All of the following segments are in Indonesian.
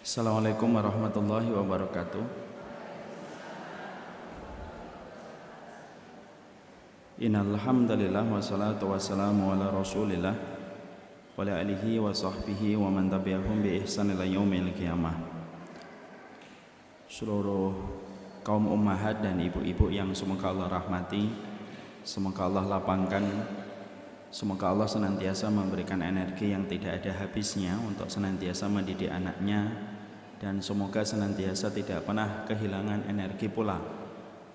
Assalamualaikum warahmatullahi wabarakatuh. Innal hamdalillah wassalatu wassalamu ala Rasulillah wa ala alihi wa sahbihi wa man tabi'ahum bi ihsan ila yaumil qiyamah. Seluruh kaum ummahat dan ibu-ibu yang semoga Allah rahmati, semoga Allah lapangkan, semoga Allah senantiasa memberikan energi yang tidak ada habisnya untuk senantiasa mendidik anaknya, dan semoga senantiasa tidak pernah kehilangan energi pula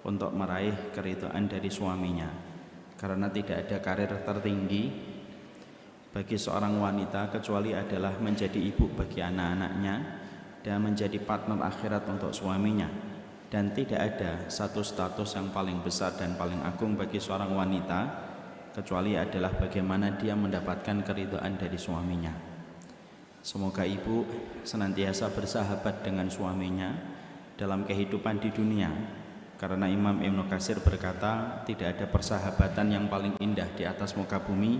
untuk meraih keridhaan dari suaminya, karena tidak ada karir tertinggi bagi seorang wanita kecuali adalah menjadi ibu bagi anak-anaknya dan menjadi partner akhirat untuk suaminya. Dan tidak ada satu status yang paling besar dan paling agung bagi seorang wanita kecuali adalah bagaimana dia mendapatkan keridhaan dari suaminya. Semoga ibu senantiasa bersahabat dengan suaminya dalam kehidupan di dunia, karena Imam Ibnu Katsir berkata, tidak ada persahabatan yang paling indah di atas muka bumi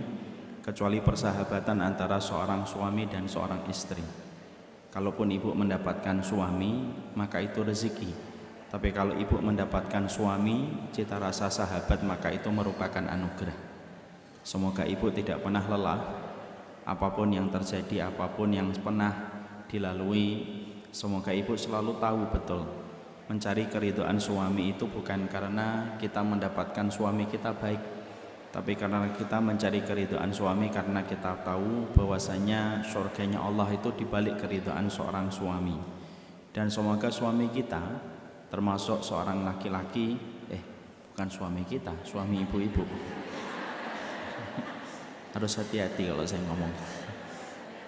kecuali persahabatan antara seorang suami dan seorang istri. Kalaupun ibu mendapatkan suami, maka itu rezeki. Tapi kalau ibu mendapatkan suami cita rasa sahabat, maka itu merupakan anugerah. Semoga ibu tidak pernah lelah, apapun yang terjadi, apapun yang pernah dilalui. Semoga ibu selalu tahu betul mencari keridhaan suami itu bukan karena kita mendapatkan suami kita baik, tapi karena kita mencari keridhaan suami karena kita tahu bahwasanya surganya Allah itu dibalik keridhaan seorang suami. Dan semoga suami kita termasuk seorang laki-laki, bukan suami kita, suami ibu-ibu. Harus hati-hati kalau saya ngomong,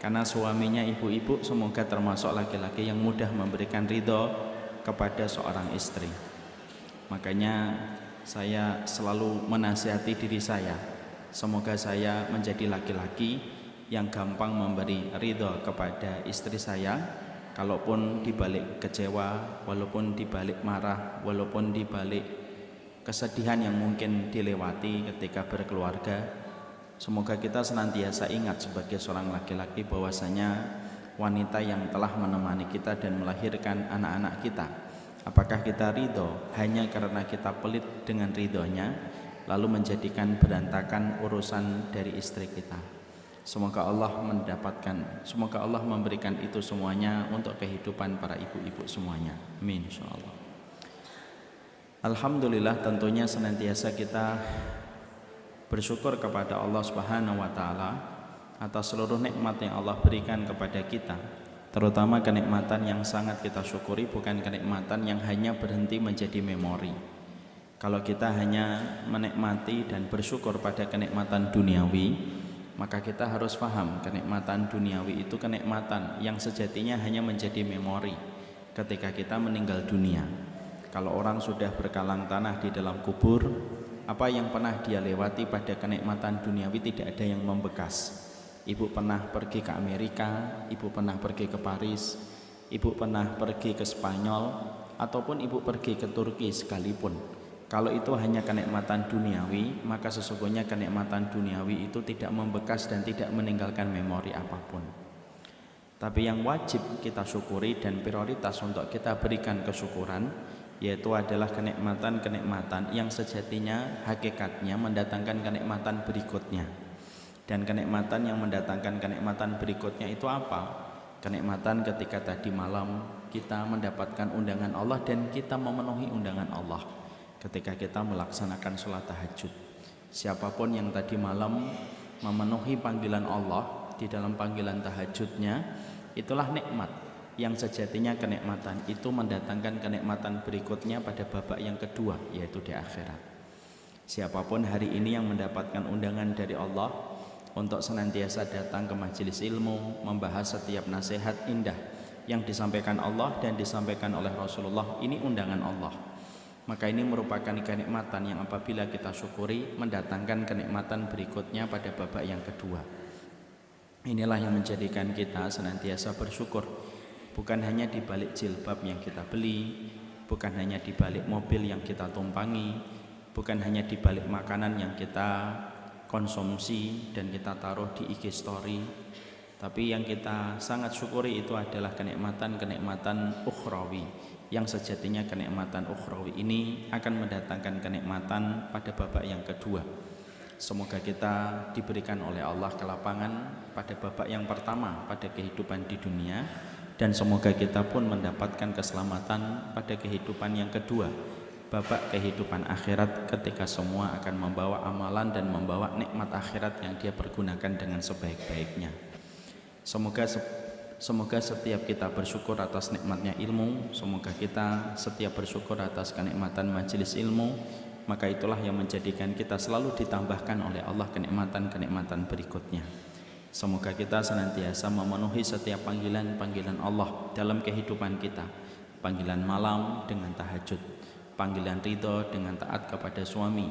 karena suaminya ibu-ibu semoga termasuk laki-laki yang mudah memberikan ridho kepada seorang istri. Makanya saya selalu menasihati diri saya, semoga saya menjadi laki-laki yang gampang memberi ridho kepada istri saya. Kalaupun dibalik kecewa, walaupun dibalik marah, walaupun dibalik kesedihan yang mungkin dilewati ketika berkeluarga, semoga kita senantiasa ingat sebagai seorang laki-laki bahwasanya wanita yang telah menemani kita dan melahirkan anak-anak kita, apakah kita ridho hanya karena kita pelit dengan ridhonya lalu menjadikan berantakan urusan dari istri kita. Semoga Allah semoga Allah memberikan itu semuanya untuk kehidupan para ibu-ibu semuanya. Amin insyaallah. Alhamdulillah, tentunya senantiasa kita bersyukur kepada Allah Subhanahu wa taala atas seluruh nikmat yang Allah berikan kepada kita, terutama kenikmatan yang sangat kita syukuri, bukan kenikmatan yang hanya berhenti menjadi memori. Kalau kita hanya menikmati dan bersyukur pada kenikmatan duniawi, maka kita harus paham kenikmatan duniawi itu kenikmatan yang sejatinya hanya menjadi memori ketika kita meninggal dunia. Kalau orang sudah berkalang tanah di dalam kubur, apa yang pernah dia lewati pada kenikmatan duniawi tidak ada yang membekas. Ibu pernah pergi ke Amerika, ibu pernah pergi ke Paris, ibu pernah pergi ke Spanyol, ataupun ibu pergi ke Turki sekalipun. Kalau itu hanya kenikmatan duniawi, maka sesungguhnya kenikmatan duniawi itu tidak membekas dan tidak meninggalkan memori apapun. Tapi yang wajib kita syukuri dan prioritas untuk kita berikan kesyukuran, yaitu adalah kenikmatan-kenikmatan yang sejatinya hakikatnya mendatangkan kenikmatan berikutnya. Dan kenikmatan yang mendatangkan kenikmatan berikutnya itu apa? Kenikmatan ketika tadi malam kita mendapatkan undangan Allah dan kita memenuhi undangan Allah ketika kita melaksanakan sholat tahajud. Siapapun yang tadi malam memenuhi panggilan Allah di dalam panggilan tahajudnya, itulah nikmat yang sejatinya kenikmatan itu mendatangkan kenikmatan berikutnya pada babak yang kedua, yaitu di akhirat. Siapapun hari ini yang mendapatkan undangan dari Allah untuk senantiasa datang ke majelis ilmu, membahas setiap nasihat indah yang disampaikan Allah dan disampaikan oleh Rasulullah, ini undangan Allah. Maka ini merupakan kenikmatan yang apabila kita syukuri mendatangkan kenikmatan berikutnya pada babak yang kedua. Inilah yang menjadikan kita senantiasa bersyukur, bukan hanya di balik jilbab yang kita beli, bukan hanya di balik mobil yang kita tumpangi, bukan hanya di balik makanan yang kita konsumsi dan kita taruh di IG story, Tapi yang kita sangat syukuri itu adalah kenikmatan-kenikmatan ukhrawi, yang sejatinya kenikmatan ukhrawi ini akan mendatangkan kenikmatan pada babak yang kedua. Semoga kita diberikan oleh Allah kelapangan pada babak yang pertama pada kehidupan di dunia, dan semoga kita pun mendapatkan keselamatan pada kehidupan yang kedua, babak kehidupan akhirat, ketika semua akan membawa amalan dan membawa nikmat akhirat yang dia pergunakan dengan sebaik-baiknya. Semoga setiap kita bersyukur atas nikmatnya ilmu, semoga kita setiap bersyukur atas kenikmatan majelis ilmu, maka itulah yang menjadikan kita selalu ditambahkan oleh Allah kenikmatan-kenikmatan berikutnya. Semoga kita senantiasa memenuhi setiap panggilan-panggilan Allah dalam kehidupan kita. Panggilan malam dengan tahajud, panggilan ridho dengan taat kepada suami,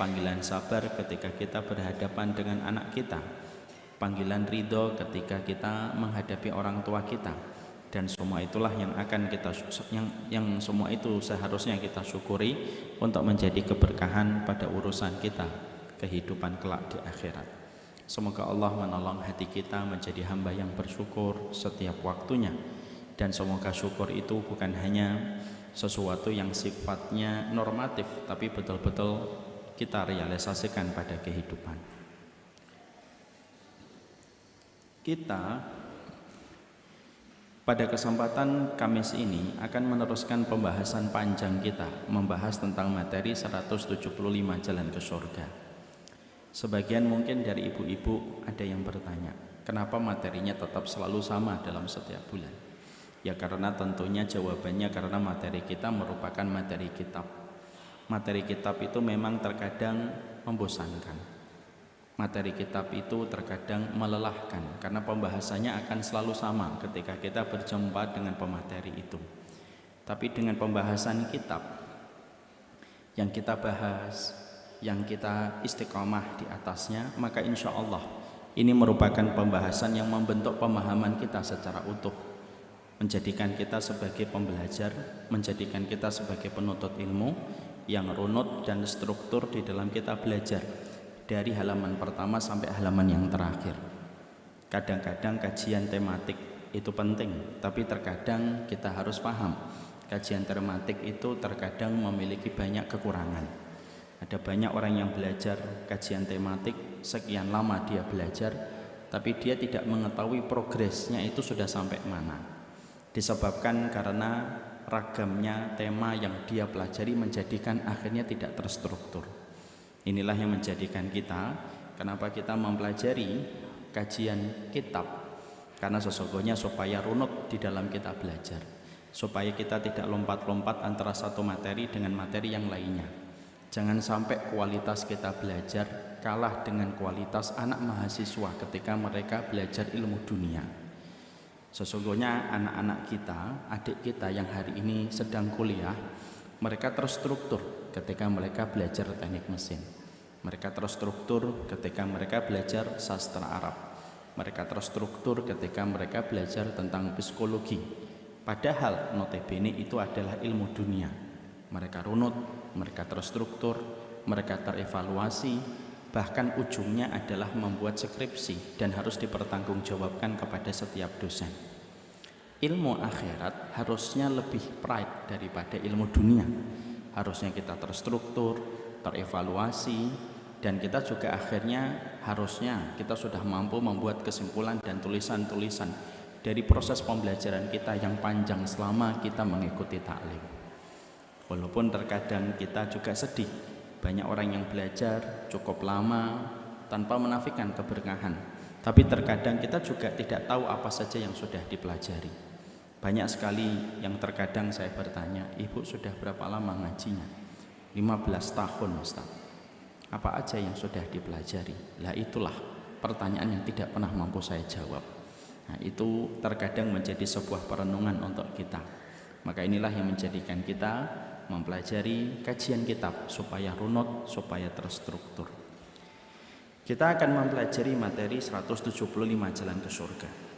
panggilan sabar ketika kita berhadapan dengan anak kita, panggilan ridho ketika kita menghadapi orang tua kita. Dan semua itulah yang akan kita semua itu seharusnya kita syukuri untuk menjadi keberkahan pada urusan kita kehidupan kelak di akhirat. Semoga Allah menolong hati kita menjadi hamba yang bersyukur setiap waktunya, dan semoga syukur itu bukan hanya sesuatu yang sifatnya normatif, tapi betul-betul kita realisasikan pada kehidupan kita. Pada kesempatan Kamis ini akan meneruskan pembahasan panjang kita, membahas tentang materi 175 jalan ke surga. Sebagian mungkin dari ibu-ibu ada yang bertanya, kenapa materinya tetap selalu sama dalam setiap bulan? Ya karena tentunya jawabannya karena materi kita merupakan materi kitab. Materi kitab itu memang terkadang membosankan. Materi kitab itu terkadang melelahkan karena pembahasannya akan selalu sama ketika kita berjumpa dengan pemateri itu. Tapi dengan pembahasan kitab yang kita bahas, yang kita istiqomah di atasnya, maka insya Allah ini merupakan pembahasan yang membentuk pemahaman kita secara utuh, menjadikan kita sebagai pembelajar, menjadikan kita sebagai penuntut ilmu yang runut dan struktur di dalam kita belajar dari halaman pertama sampai halaman yang terakhir. Kadang-kadang kajian tematik itu penting, tapi terkadang kita harus paham kajian tematik itu terkadang memiliki banyak kekurangan. Ada banyak orang yang belajar kajian tematik, sekian lama dia belajar, tapi dia tidak mengetahui progresnya itu sudah sampai mana. Disebabkan karena ragamnya tema yang dia pelajari menjadikan akhirnya tidak terstruktur. Inilah yang menjadikan kita, kenapa kita mempelajari kajian kitab, karena sesungguhnya supaya runut di dalam kita belajar, supaya kita tidak lompat-lompat antara satu materi dengan materi yang lainnya. Jangan sampai kualitas kita belajar kalah dengan kualitas anak mahasiswa ketika mereka belajar ilmu dunia. Sesungguhnya anak-anak kita, adik kita yang hari ini sedang kuliah, mereka terstruktur ketika mereka belajar teknik mesin. Mereka terstruktur ketika mereka belajar sastra Arab. Mereka terstruktur ketika mereka belajar tentang psikologi. Padahal notabene itu adalah ilmu dunia. Mereka runut, mereka terstruktur, mereka terevaluasi, bahkan ujungnya adalah membuat skripsi dan harus dipertanggungjawabkan kepada setiap dosen. Ilmu akhirat harusnya lebih pride daripada ilmu dunia. Harusnya kita terstruktur, terevaluasi, dan kita juga akhirnya harusnya kita sudah mampu membuat kesimpulan dan tulisan-tulisan dari proses pembelajaran kita yang panjang selama kita mengikuti taklim. Walaupun terkadang kita juga sedih, banyak orang yang belajar cukup lama tanpa menafikan keberkahan, tapi terkadang kita juga tidak tahu apa saja yang sudah dipelajari. Banyak sekali yang terkadang saya bertanya, ibu sudah berapa lama ngajinya? 15 tahun Ustaz. Apa aja yang sudah dipelajari? Lah itulah pertanyaan yang tidak pernah mampu saya jawab. Nah, itu terkadang menjadi sebuah perenungan untuk kita. Maka inilah yang menjadikan kita mempelajari kajian kitab supaya runut, supaya terstruktur. Kita akan mempelajari materi 175 jalan ke surga.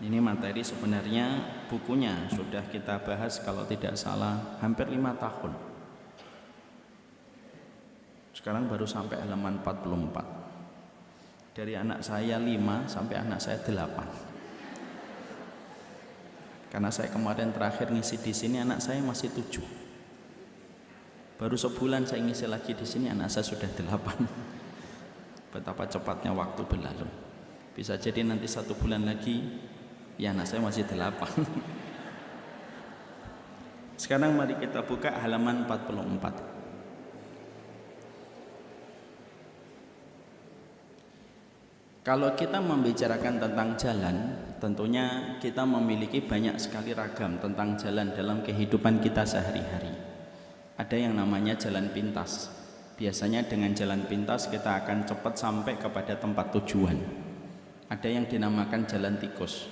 Ini materi sebenarnya bukunya sudah kita bahas kalau tidak salah hampir 5 tahun. Sekarang baru sampai halaman 44. Dari anak saya 5 sampai anak saya 8. Karena saya kemarin terakhir ngisi di sini anak saya masih 7. Baru sebulan saya ngisi lagi di sini anak saya sudah 8. Betapa cepatnya waktu berlalu. Bisa jadi nanti 1 bulan lagi ya anak saya masih 8. Sekarang mari kita buka halaman 44. Kalau kita membicarakan tentang jalan, tentunya kita memiliki banyak sekali ragam tentang jalan dalam kehidupan kita sehari-hari. Ada yang namanya jalan pintas. Biasanya dengan jalan pintas kita akan cepat sampai kepada tempat tujuan. Ada yang dinamakan jalan tikus.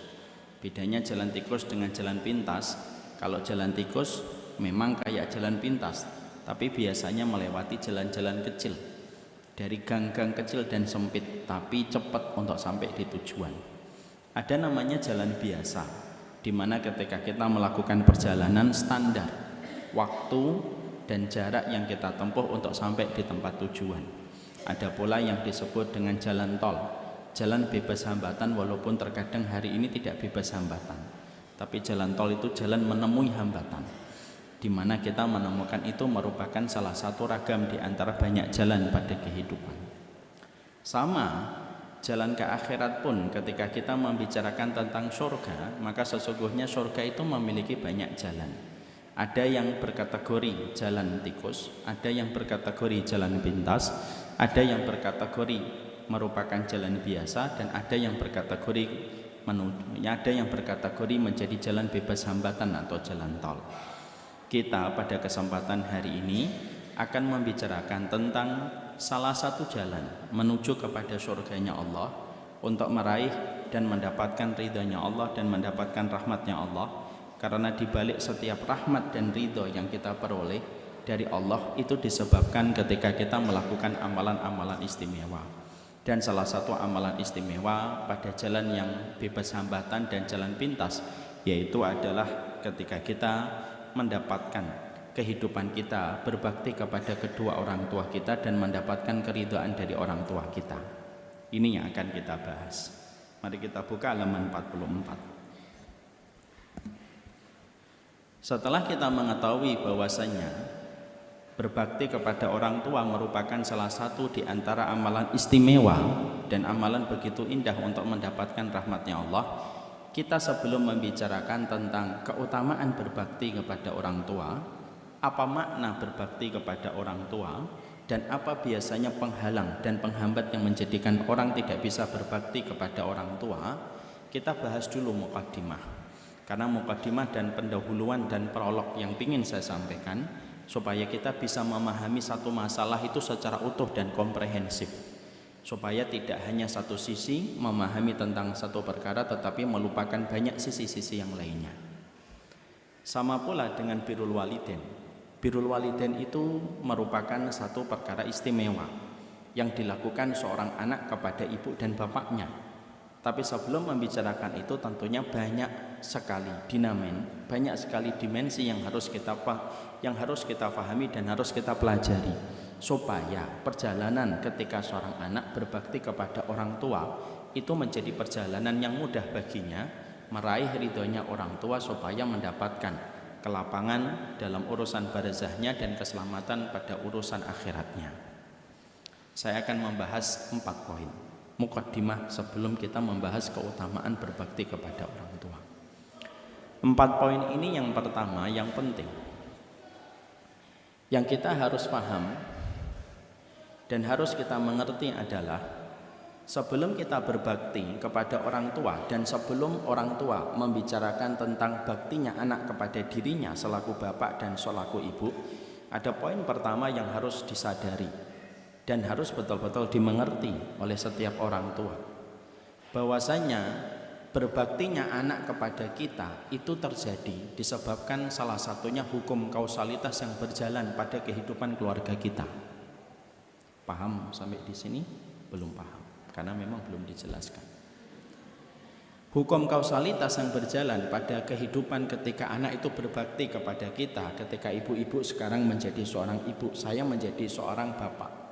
Bedanya jalan tikus dengan jalan pintas, kalau jalan tikus memang kayak jalan pintas, tapi biasanya melewati jalan-jalan kecil. Dari gang-gang kecil dan sempit, tapi cepat untuk sampai di tujuan. Ada namanya jalan biasa, di mana ketika kita melakukan perjalanan standar, waktu dan jarak yang kita tempuh untuk sampai di tempat tujuan. Ada pula yang disebut dengan jalan tol, jalan bebas hambatan, walaupun terkadang hari ini tidak bebas hambatan. Tapi jalan tol itu jalan menemui hambatan, di mana kita menemukan itu merupakan salah satu ragam di antara banyak jalan pada kehidupan. Sama, jalan ke akhirat pun ketika kita membicarakan tentang surga, maka sesungguhnya surga itu memiliki banyak jalan. Ada yang berkategori jalan tikus, ada yang berkategori jalan pintas, ada yang berkategori merupakan jalan biasa, dan ada yang berkategori menjadi jalan bebas hambatan atau jalan tol. Kita pada kesempatan hari ini akan membicarakan tentang salah satu jalan menuju kepada surganya Allah, untuk meraih dan mendapatkan ridhonya Allah dan mendapatkan rahmatnya Allah. Karena dibalik setiap rahmat dan ridho yang kita peroleh dari Allah itu disebabkan ketika kita melakukan amalan-amalan istimewa. Dan salah satu amalan istimewa pada jalan yang bebas hambatan dan jalan pintas, yaitu adalah ketika kita mendapatkan kehidupan kita berbakti kepada kedua orang tua kita dan mendapatkan keridhaan dari orang tua kita. Ini yang akan kita bahas. Mari kita buka halaman 44. Setelah kita mengetahui bahwasanya berbakti kepada orang tua merupakan salah satu di antara amalan istimewa dan amalan begitu indah untuk mendapatkan rahmatnya Allah, kita sebelum membicarakan tentang keutamaan berbakti kepada orang tua, apa makna berbakti kepada orang tua, dan apa biasanya penghalang dan penghambat yang menjadikan orang tidak bisa berbakti kepada orang tua, kita bahas dulu muqaddimah. Karena muqaddimah dan pendahuluan dan prolog yang ingin saya sampaikan, supaya kita bisa memahami satu masalah itu secara utuh dan komprehensif, supaya tidak hanya satu sisi memahami tentang satu perkara tetapi melupakan banyak sisi-sisi yang lainnya. Sama pula dengan birrul walidain. Birrul walidain itu merupakan satu perkara istimewa yang dilakukan seorang anak kepada ibu dan bapaknya. Tapi sebelum membicarakan itu tentunya banyak sekali dinamik, banyak sekali dimensi yang harus kita pahami dan harus kita pelajari, supaya perjalanan ketika seorang anak berbakti kepada orang tua itu menjadi perjalanan yang mudah baginya meraih ridhonya orang tua, supaya mendapatkan kelapangan dalam urusan barzahnya dan keselamatan pada urusan akhiratnya. Saya akan membahas 4 poin muqaddimah sebelum kita membahas keutamaan berbakti kepada orang tua. 4 poin ini yang pertama, yang penting, yang kita harus paham dan harus kita mengerti adalah sebelum kita berbakti kepada orang tua dan sebelum orang tua membicarakan tentang baktinya anak kepada dirinya selaku bapak dan selaku ibu, ada poin pertama yang harus disadari dan harus betul-betul dimengerti oleh setiap orang tua, bahwasanya berbaktinya anak kepada kita itu terjadi disebabkan salah satunya hukum kausalitas yang berjalan pada kehidupan keluarga kita. Paham sampai di sini? Belum paham, karena memang belum dijelaskan. Hukum kausalitas yang berjalan pada kehidupan ketika anak itu berbakti kepada kita, ketika ibu-ibu sekarang menjadi seorang ibu, saya menjadi seorang bapak.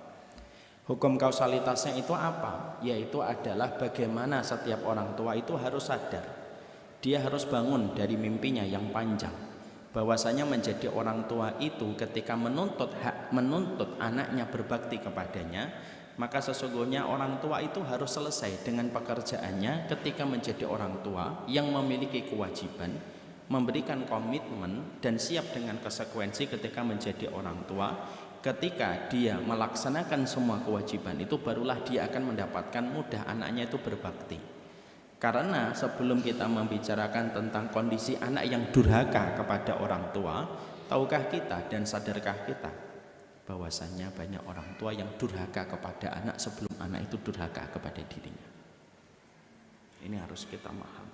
Hukum kausalitasnya itu apa? Yaitu adalah bagaimana setiap orang tua itu harus sadar. Dia harus bangun dari mimpinya yang panjang, bahwasanya menjadi orang tua itu ketika menuntut anaknya berbakti kepadanya, maka sesungguhnya orang tua itu harus selesai dengan pekerjaannya ketika menjadi orang tua yang memiliki kewajiban, memberikan komitmen dan siap dengan konsekuensi ketika menjadi orang tua. Ketika dia melaksanakan semua kewajiban itu, barulah dia akan mendapatkan mudah anaknya itu berbakti. Karena sebelum kita membicarakan tentang kondisi anak yang durhaka kepada orang tua, tahukah kita dan sadarkah kita bahwasanya banyak orang tua yang durhaka kepada anak sebelum anak itu durhaka kepada dirinya? Ini harus kita paham.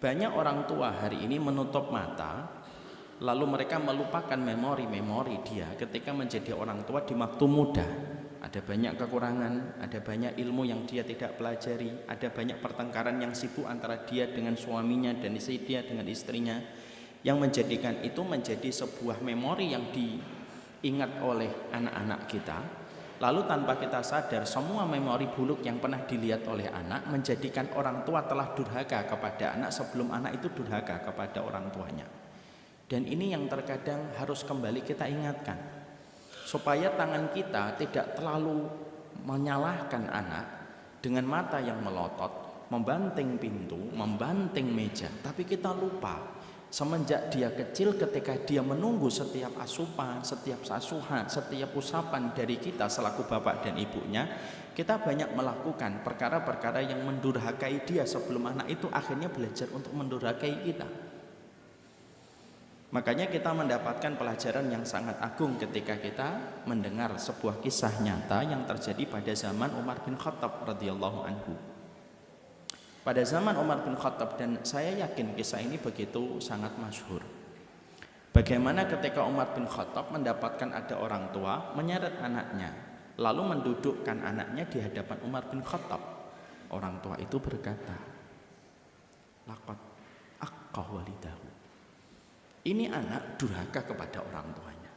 Banyak orang tua hari ini menutup mata, lalu mereka melupakan memori-memori dia ketika menjadi orang tua di waktu muda. Ada banyak kekurangan, ada banyak ilmu yang dia tidak pelajari, ada banyak pertengkaran yang sibuk antara dia dengan suaminya dan istri dia dengan istrinya, yang menjadikan itu menjadi sebuah memori yang diingat oleh anak-anak kita. Lalu tanpa kita sadar, semua memori buruk yang pernah dilihat oleh anak menjadikan orang tua telah durhaka kepada anak sebelum anak itu durhaka kepada orang tuanya. Dan ini yang terkadang harus kembali kita ingatkan, supaya tangan kita tidak terlalu menyalahkan anak dengan mata yang melotot, membanting pintu, membanting meja. Tapi kita lupa, semenjak dia kecil ketika dia menunggu setiap asupan, setiap sasuhan, setiap usapan dari kita selaku bapak dan ibunya, kita banyak melakukan perkara-perkara yang mendurhakai dia sebelum anak itu akhirnya belajar untuk mendurhakai kita. Makanya kita mendapatkan pelajaran yang sangat agung ketika kita mendengar sebuah kisah nyata yang terjadi pada zaman Umar bin Khattab radhiyallahu anhu. Pada zaman Umar bin Khattab, dan saya yakin kisah ini begitu sangat masyhur. Bagaimana ketika Umar bin Khattab mendapatkan ada orang tua menyeret anaknya, lalu mendudukkan anaknya di hadapan Umar bin Khattab. Orang tua itu berkata, laqad aqqa walidahu. Ini anak durhaka kepada orang tuanya.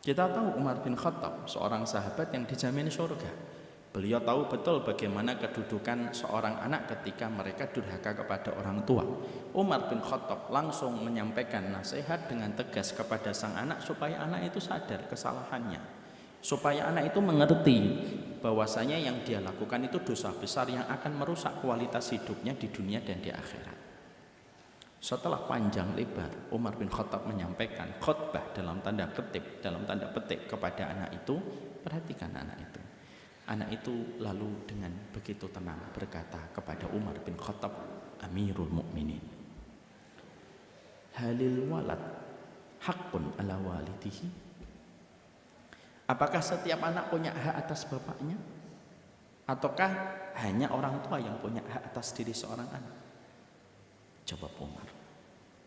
Kita tahu Umar bin Khattab seorang sahabat yang dijamin surga. Beliau tahu betul bagaimana kedudukan seorang anak ketika mereka durhaka kepada orang tua. Umar bin Khattab langsung menyampaikan nasihat dengan tegas kepada sang anak supaya anak itu sadar kesalahannya, supaya anak itu mengerti bahwasanya yang dia lakukan itu dosa besar yang akan merusak kualitas hidupnya di dunia dan di akhirat. Setelah panjang lebar Umar bin Khattab menyampaikan khutbah dalam tanda petik kepada anak itu, perhatikan anak itu. Anak itu lalu dengan begitu tenang berkata kepada Umar bin Khattab, Amirul Mukminin, halil walad haqqun ala walidihi. Apakah setiap anak punya hak atas bapaknya? Ataukah hanya orang tua yang punya hak atas diri seorang anak? Jawab Umar,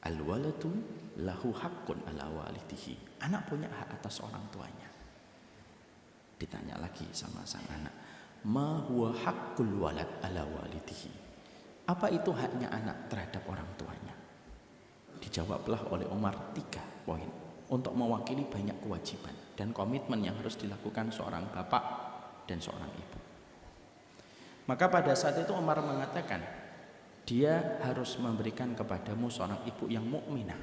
al-waladu lahu haqqun ala walidihi. Anak punya hak atas orang tuanya. Ditanya lagi sama sang anak, ma huwa haqqul walad ala walidihi. Apa itu haknya anak terhadap orang tuanya? Dijawablah oleh Umar 3 poin untuk mewakili banyak kewajiban dan komitmen yang harus dilakukan seorang bapak dan seorang ibu. Maka pada saat itu Umar mengatakan, dia harus memberikan kepadamu seorang ibu yang mukminah.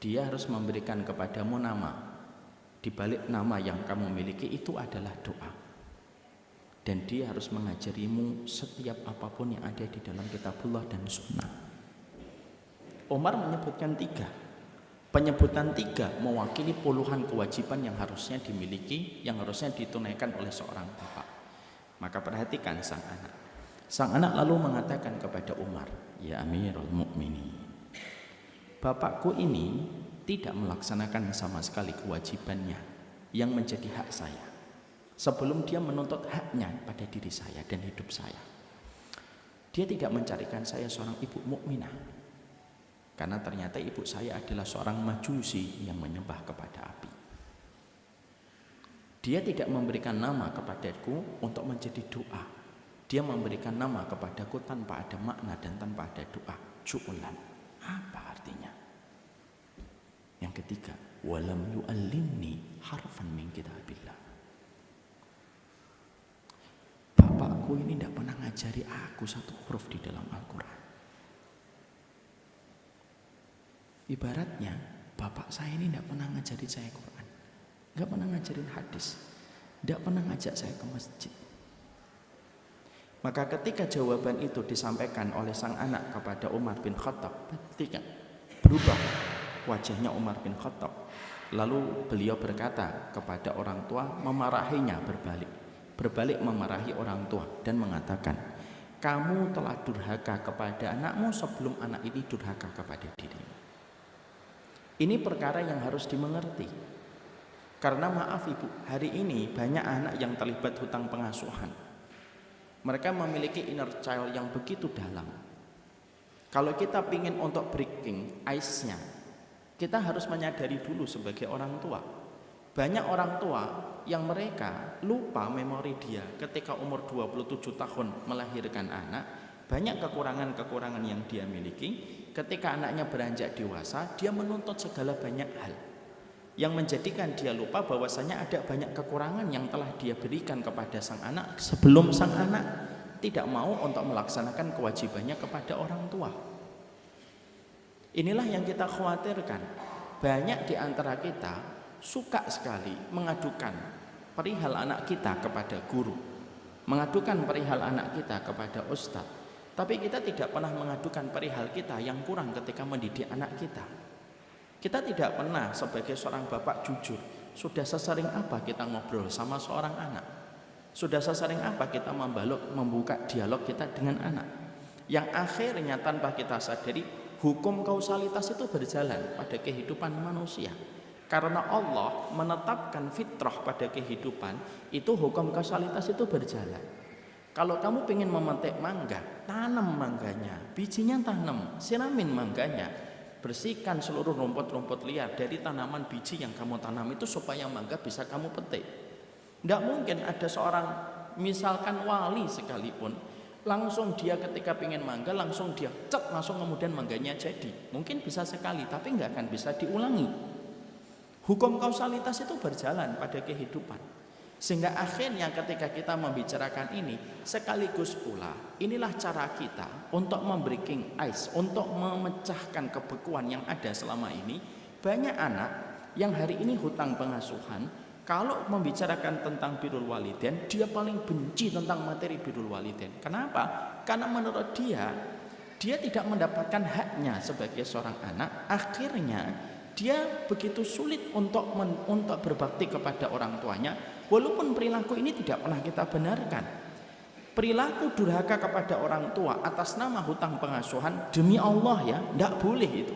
Dia harus memberikan kepadamu nama. Di balik nama yang kamu miliki itu adalah doa. Dan dia harus mengajarimu setiap apapun yang ada di dalam kitabullah dan sunnah. Umar menyebutkan 3. Penyebutan 3 mewakili puluhan kewajiban yang harusnya dimiliki, yang harusnya ditunaikan oleh seorang bapak. Maka perhatikan sang anak. Sang anak lalu mengatakan kepada Umar, ya Amirul Mukminin, bapakku ini tidak melaksanakan sama sekali kewajibannya yang menjadi hak saya sebelum dia menuntut haknya pada diri saya dan hidup saya. Dia tidak mencarikan saya seorang ibu mukminah, karena ternyata ibu saya adalah seorang majusi yang menyembah kepada api. Dia tidak memberikan nama kepadaku untuk menjadi doa. Dia memberikan nama kepadaku tanpa ada makna dan tanpa ada doa. Ju'lan. Apa artinya? Yang ketiga, walam yu'allimni harfan min kitabillah. bapakku ini tidak pernah ngajari aku satu huruf di dalam Al-Quran. Ibaratnya bapak saya ini tidak pernah ngajari saya Quran, nggak pernah ngajarin hadis, tidak pernah ngajak saya ke masjid. Maka ketika jawaban itu disampaikan oleh sang anak kepada Umar bin Khattab, ketika berubah wajahnya Umar bin Khattab, lalu beliau berkata kepada orang tua, memarahinya berbalik memarahi orang tua dan mengatakan, kamu telah durhaka kepada anakmu sebelum anak ini durhaka kepada dirimu. Ini perkara yang harus dimengerti. Karena maaf ibu, hari ini banyak anak yang terlibat hutang pengasuhan. Mereka memiliki inner child yang begitu dalam. Kalau kita ingin untuk breaking ice-nya, kita harus menyadari dulu sebagai orang tua. Banyak orang tua yang mereka lupa memori dia ketika umur 27 tahun melahirkan anak. Banyak kekurangan-kekurangan yang dia miliki. Ketika anaknya beranjak dewasa, dia menuntut segala banyak hal yang menjadikan dia lupa bahwasanya ada banyak kekurangan yang telah dia berikan kepada sang anak sebelum sang anak tidak mau untuk melaksanakan kewajibannya kepada orang tua. Inilah yang kita khawatirkan. Banyak di antara kita suka sekali mengadukan perihal anak kita kepada guru, mengadukan perihal anak kita kepada ustadz, tapi kita tidak pernah mengadukan perihal kita yang kurang ketika mendidik anak kita. Kita tidak pernah sebagai seorang bapak jujur, sudah sesering apa kita ngobrol sama seorang anak, sudah sesering apa kita membuka dialog kita dengan anak, yang akhirnya tanpa kita sadari hukum kausalitas itu berjalan pada kehidupan manusia. Karena Allah menetapkan fitrah pada kehidupan, itu hukum kausalitas itu berjalan. Kalau kamu ingin memetik mangga, tanam mangganya, bijinya tanam, siramin mangganya, bersihkan seluruh rumput-rumput liar dari tanaman biji yang kamu tanam itu supaya mangga bisa kamu petik. Tidak mungkin ada seorang misalkan wali sekalipun langsung dia ketika ingin mangga langsung dia langsung kemudian mangganya jadi. Mungkin bisa sekali tapi nggak akan bisa diulangi. Hukum kausalitas itu berjalan pada kehidupan. Sehingga akhirnya ketika kita membicarakan ini, sekaligus pula inilah cara kita untuk membreaking ice, untuk memecahkan kebekuan yang ada selama ini. Banyak anak yang hari ini hutang pengasuhan, kalau membicarakan tentang birrul walidain, dia paling benci tentang materi birrul walidain. Kenapa? Karena menurut dia tidak mendapatkan haknya sebagai seorang anak. Akhirnya dia begitu sulit untuk berbakti kepada orang tuanya. Walaupun perilaku ini tidak pernah kita benarkan. Perilaku durhaka kepada orang tua atas nama hutang pengasuhan, demi Allah ya, tidak boleh itu.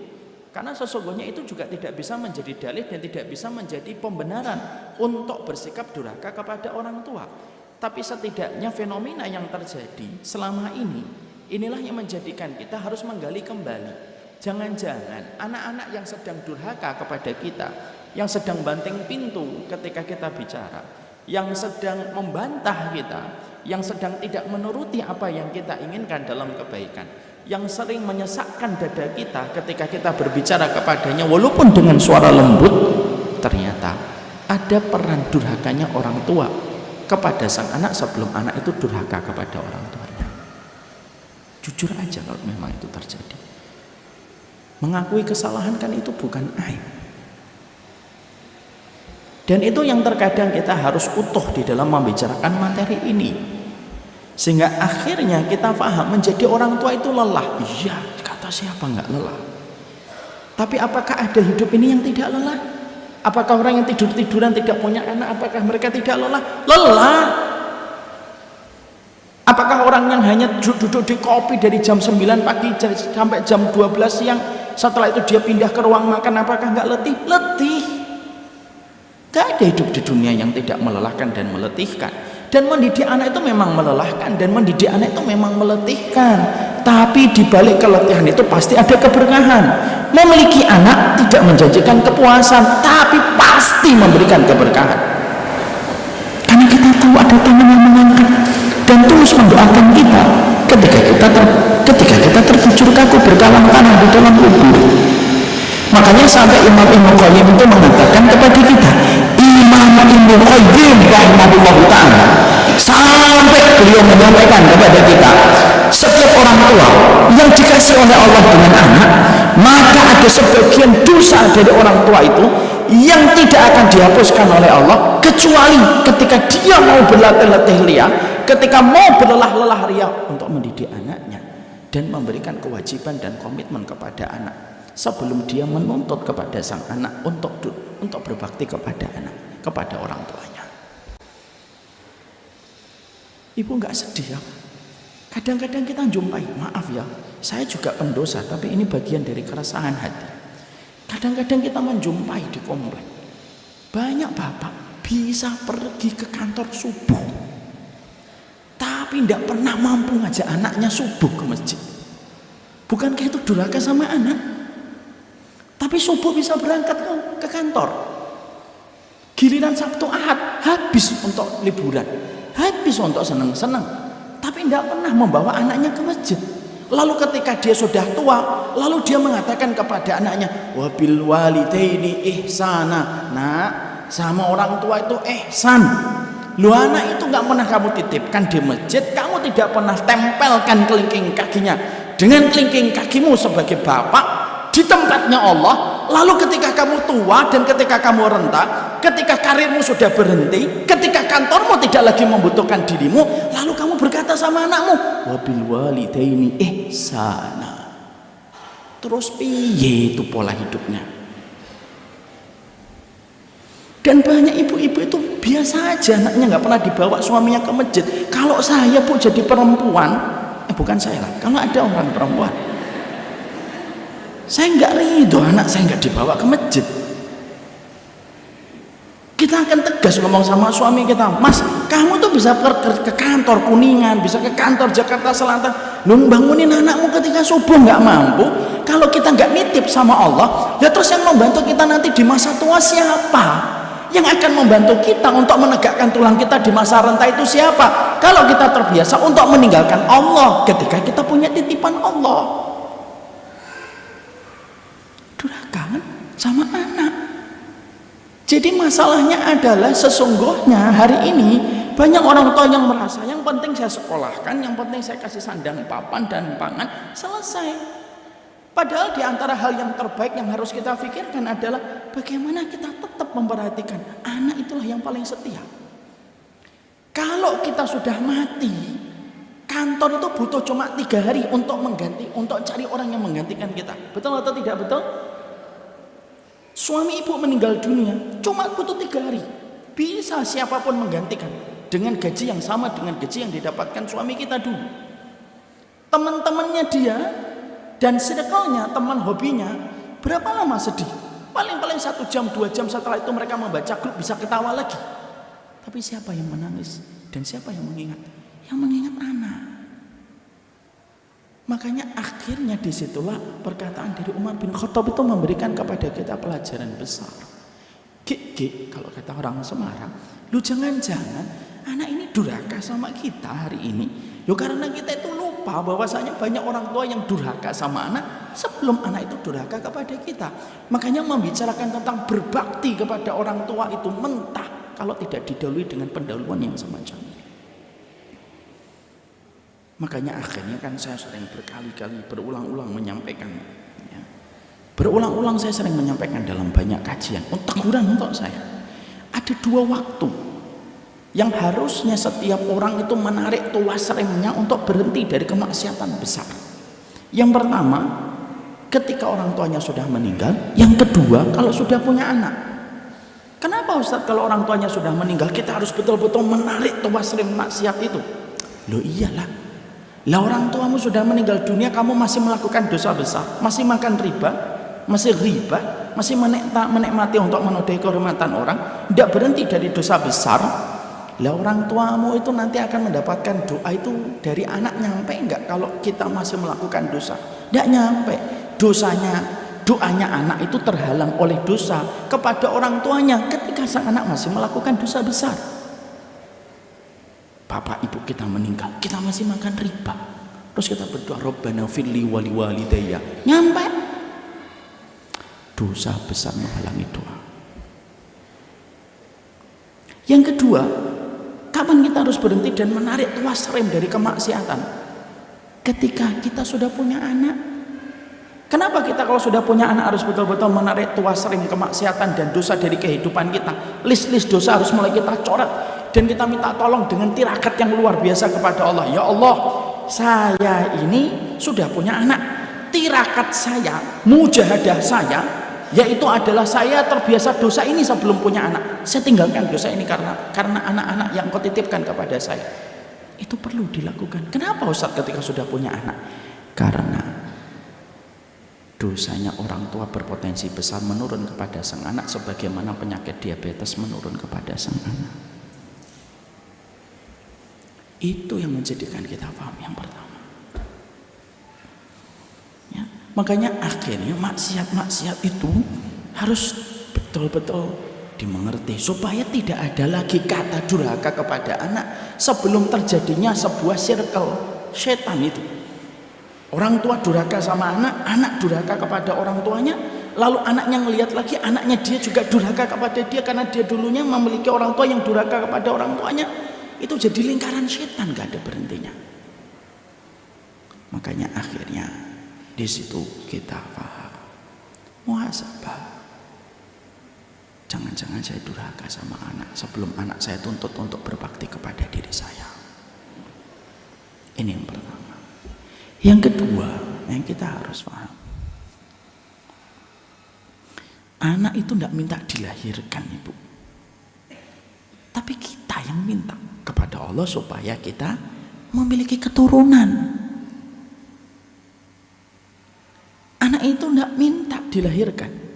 Karena sesungguhnya itu juga tidak bisa menjadi dalih dan tidak bisa menjadi pembenaran untuk bersikap durhaka kepada orang tua. Tapi setidaknya fenomena yang terjadi selama ini, inilah yang menjadikan kita harus menggali kembali. Jangan-jangan anak-anak yang sedang durhaka kepada kita, yang sedang banting pintu ketika kita bicara, yang sedang membantah kita, yang sedang tidak menuruti apa yang kita inginkan dalam kebaikan, yang sering menyesakkan dada kita ketika kita berbicara kepadanya walaupun dengan suara lembut, ternyata ada peran durhakanya orang tua kepada sang anak sebelum anak itu durhaka kepada orang tuanya. Jujur aja kalau memang itu terjadi. Mengakui kesalahan kan itu bukan aib. Dan itu yang terkadang kita harus utuh di dalam membicarakan materi ini. Sehingga akhirnya kita paham menjadi orang tua itu lelah. Iya, kata siapa enggak lelah? Tapi apakah ada hidup ini yang tidak lelah? Apakah orang yang tidur-tiduran tidak punya anak, apakah mereka tidak lelah? Lelah. Apakah orang yang hanya duduk di kopi dari jam 9 pagi sampai jam 12 siang, setelah itu dia pindah ke ruang makan, apakah enggak letih? Letih. Gak ada hidup di dunia yang tidak melelahkan dan meletihkan. Dan mendidik anak itu memang melelahkan dan mendidik anak itu memang meletihkan. Tapi di balik keletihan itu pasti ada keberkahan. Memiliki anak tidak menjanjikan kepuasan, tapi pasti memberikan keberkahan. Karena kita tahu ada tangan yang mengangkat dan tulus mendoakan kita ketika kita terbujur kaku berkalang-kalang di dalam kubur. Makanya sampai Imam Ibnu Qayyim itu mengatakan kepada kita, Imam Ibnu Qayyim rahimahullah ta'ala sampai Sampai beliau menyampaikan kepada kita, setiap orang tua yang dikasih oleh Allah dengan anak, maka ada sebagian dosa dari orang tua itu yang tidak akan dihapuskan oleh Allah, kecuali ketika dia mau berlatih-latih ria, ketika mau berlelah-lelah ria untuk mendidik anaknya dan memberikan kewajiban dan komitmen kepada anak, sebelum dia menuntut kepada sang anak untuk berbakti kepada anak, kepada orang tuanya. Ibu nggak sedih ya? Kadang-kadang kita jumpai, maaf ya, saya juga pendosa, tapi ini bagian dari keresahan hati. Kadang-kadang kita menjumpai di komplek, banyak bapak bisa pergi ke kantor subuh, tapi tidak pernah mampu ngajak anaknya subuh ke masjid. Bukankah itu durhaka sama anak? Tapi subuh bisa berangkat ke kantor, giliran Sabtu Ahad habis untuk liburan, habis untuk senang-senang, tapi tidak pernah membawa anaknya ke masjid. Lalu ketika dia sudah tua, lalu dia mengatakan kepada anaknya, wabil walidaini ihsana, nak, sama orang tua itu ihsan. Lu anak itu nggak pernah kamu titipkan di masjid, kamu tidak pernah tempelkan kelingking kakinya dengan kelingking kakimu sebagai bapak di tempatnya Allah. Lalu ketika kamu tua dan ketika kamu renta, ketika karirmu sudah berhenti, ketika kantormu tidak lagi membutuhkan dirimu, lalu kamu berkata sama anakmu, wabil walidaini ihsana. Terus piye itu pola hidupnya? Dan banyak ibu-ibu itu biasa aja, anaknya nggak pernah dibawa suaminya ke masjid. Kalau saya Bu jadi perempuan, bukan saya lah, kalau ada orang perempuan, saya nggak ridho anak saya nggak dibawa ke masjid. Kita akan tegas ngomong sama suami kita, Mas, kamu tuh bisa ke kantor Kuningan, bisa ke kantor Jakarta Selatan, lu bangunin anakmu ketika subuh nggak mampu. Kalau kita nggak nitip sama Allah, ya terus yang membantu kita nanti di masa tua siapa? Yang akan membantu kita untuk menegakkan tulang kita di masa renta itu siapa? Kalau kita terbiasa untuk meninggalkan Allah ketika kita punya titipan Allah. Durhaka sama anak. Jadi masalahnya adalah sesungguhnya hari ini banyak orang tua yang merasa yang penting saya sekolahkan, yang penting saya kasih sandang papan dan pangan, selesai. Padahal di antara hal yang terbaik yang harus kita pikirkan adalah bagaimana kita tetap memperhatikan anak, itulah yang paling setia. Kalau kita sudah mati, kantor itu butuh cuma 3 hari untuk cari orang yang menggantikan kita. Betul atau tidak betul? Suami ibu meninggal dunia cuma butuh 3 hari, bisa siapapun menggantikan dengan gaji yang sama dengan gaji yang didapatkan suami kita dulu. Teman-temannya dia dan circle-nya, teman hobinya, berapa lama sedih? Paling-paling 1 jam, 2 jam, setelah itu mereka membaca grup bisa ketawa lagi. Tapi siapa yang menangis? Dan siapa yang mengingat? Yang mengingat anak. Makanya akhirnya disitulah perkataan dari Umar bin Khattab itu memberikan kepada kita pelajaran besar. Gek, kalau kata orang Semarang, lu jangan-jangan anak ini durhaka sama kita hari ini. Yo karena kita itu lupa bahwasanya banyak orang tua yang durhaka sama anak sebelum anak itu durhaka kepada kita. Makanya membicarakan tentang berbakti kepada orang tua itu mentah kalau tidak didahului dengan pendahuluan yang semacam ini. Makanya akhirnya kan saya sering berkali-kali berulang-ulang menyampaikan ya. Berulang-ulang saya sering menyampaikan dalam banyak kajian, teguran untuk saya. Ada 2 waktu yang harusnya setiap orang itu menarik tuas remnya untuk berhenti dari kemaksiatan besar. Yang pertama, ketika orang tuanya sudah meninggal. Yang kedua, kalau sudah punya anak. Kenapa Ustaz kalau orang tuanya sudah meninggal kita harus betul-betul menarik tuas rem maksiat itu? Loh iyalah. Lah orang tuamu sudah meninggal dunia, kamu masih melakukan dosa besar, masih makan riba, masih riba, masih menikmati untuk menodai kehormatan orang, tidak berhenti dari dosa besar. Lah orang tuamu itu nanti akan mendapatkan doa itu dari anak, nyampe enggak kalau kita masih melakukan dosa? Tidak nyampe. Doanya anak itu terhalang oleh dosa kepada orang tuanya ketika sang anak masih melakukan dosa besar. Bapak ibu kita meninggal, kita masih makan riba, terus kita berdoa Rabbana firli wali walidayya, nyampe. Dosa besar menghalangi doa. Yang kedua, Kapan kita harus berhenti dan menarik tuas rem dari kemaksiatan? Ketika kita sudah punya anak. Kenapa kita kalau sudah punya anak harus betul-betul menarik tuas rem kemaksiatan dan dosa dari kehidupan kita? List-list dosa harus mulai kita coret dan kita minta tolong dengan tirakat yang luar biasa kepada Allah. Ya Allah, saya ini sudah punya anak. Tirakat saya, mujahadah saya, yaitu adalah saya terbiasa dosa ini sebelum punya anak. Saya tinggalkan dosa ini karena anak-anak yang kau titipkan kepada saya. Itu perlu dilakukan. Kenapa Ustaz ketika sudah punya anak? Karena dosanya orang tua berpotensi besar menurun kepada sang anak sebagaimana penyakit diabetes menurun kepada sang anak. Itu yang menjadikan kita paham yang pertama. Ya, makanya akhirnya maksiat-maksiat itu harus betul-betul dimengerti supaya tidak ada lagi kata durhaka kepada anak sebelum terjadinya sebuah circle setan itu. Orang tua durhaka sama anak, anak durhaka kepada orang tuanya, lalu anaknya ngelihat lagi, anaknya dia juga durhaka kepada dia karena dia dulunya memiliki orang tua yang durhaka kepada orang tuanya. Itu jadi lingkaran setan, gak ada berhentinya. Makanya akhirnya di situ kita paham muhasabah. Jangan-jangan saya durhaka sama anak sebelum anak saya tuntut untuk berbakti kepada diri saya. Ini yang pertama. Yang kedua yang kita harus paham, anak itu tidak minta dilahirkan, Ibu, tapi kita yang minta kepada Allah supaya kita memiliki keturunan. Anak itu tidak minta dilahirkan.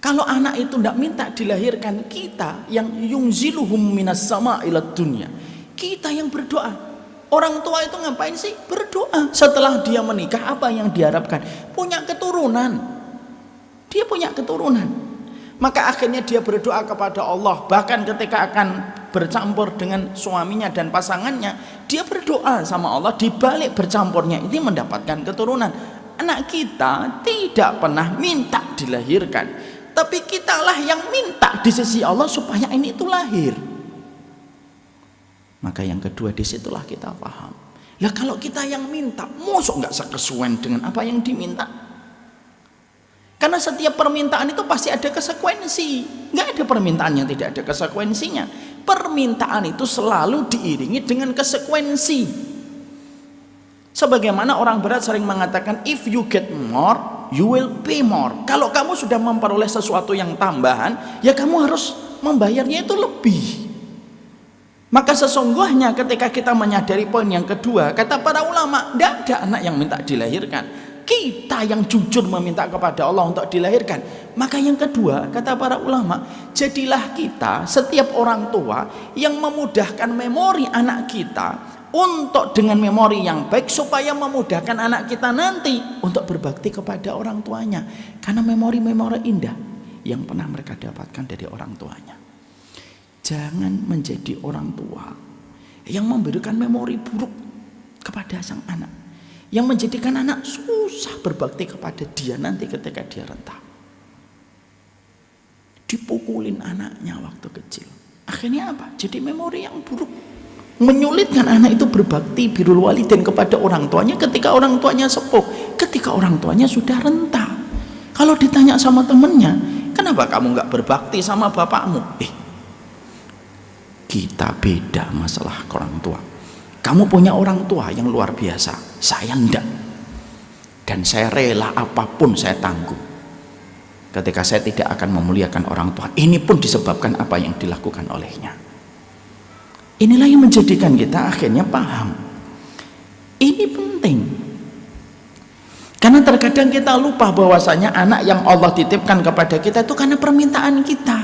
Kalau anak itu tidak minta dilahirkan, kita yang yungziluhum minas sama ila dunya, kita yang berdoa. Orang tua itu ngapain sih? Berdoa. Setelah dia menikah, apa yang diharapkan? Punya keturunan. Dia punya keturunan. Maka akhirnya dia berdoa kepada Allah. Bahkan ketika akan bercampur dengan suaminya dan pasangannya, dia berdoa sama Allah. Di balik bercampurnya ini mendapatkan keturunan. Anak kita tidak pernah minta dilahirkan, tapi kitalah yang minta di sisi Allah supaya ini itu lahir. Maka yang kedua disitulah kita paham. Lah kalau kita yang minta, mosok nggak sekesuaian dengan apa yang diminta? Karena setiap permintaan itu pasti ada konsekuensi. Nggak ada permintaan yang tidak ada konsekuensinya. Permintaan itu selalu diiringi dengan konsekuensi. Sebagaimana orang barat sering mengatakan, if you get more, you will pay more. Kalau kamu sudah memperoleh sesuatu yang tambahan, ya kamu harus membayarnya itu lebih. Maka sesungguhnya ketika kita menyadari poin yang kedua, kata para ulama, tidak ada anak yang minta dilahirkan. Kita yang jujur meminta kepada Allah untuk dilahirkan. Maka yang kedua, kata para ulama, jadilah kita setiap orang tua yang memudahkan memori anak kita untuk dengan memori yang baik supaya memudahkan anak kita nanti untuk berbakti kepada orang tuanya. Karena memori-memori indah yang pernah mereka dapatkan dari orang tuanya. Jangan menjadi orang tua yang memberikan memori buruk kepada sang anak, yang menjadikan anak susah berbakti kepada dia nanti ketika dia renta. Dipukulin anaknya waktu kecil, akhirnya apa? Jadi memori yang buruk, menyulitkan anak itu berbakti birrul walidain kepada orang tuanya ketika orang tuanya sepuh, ketika orang tuanya sudah renta. Kalau ditanya sama temennya, kenapa kamu nggak berbakti sama bapakmu? Kita beda masalah orang tua. Kamu punya orang tua yang luar biasa, saya enggak. Dan saya rela apapun saya tanggung ketika saya tidak akan memuliakan orang tua. Ini pun disebabkan apa yang dilakukan olehnya. Inilah yang menjadikan kita akhirnya paham. Ini penting. Karena terkadang kita lupa bahwasanya anak yang Allah titipkan kepada kita itu karena permintaan kita.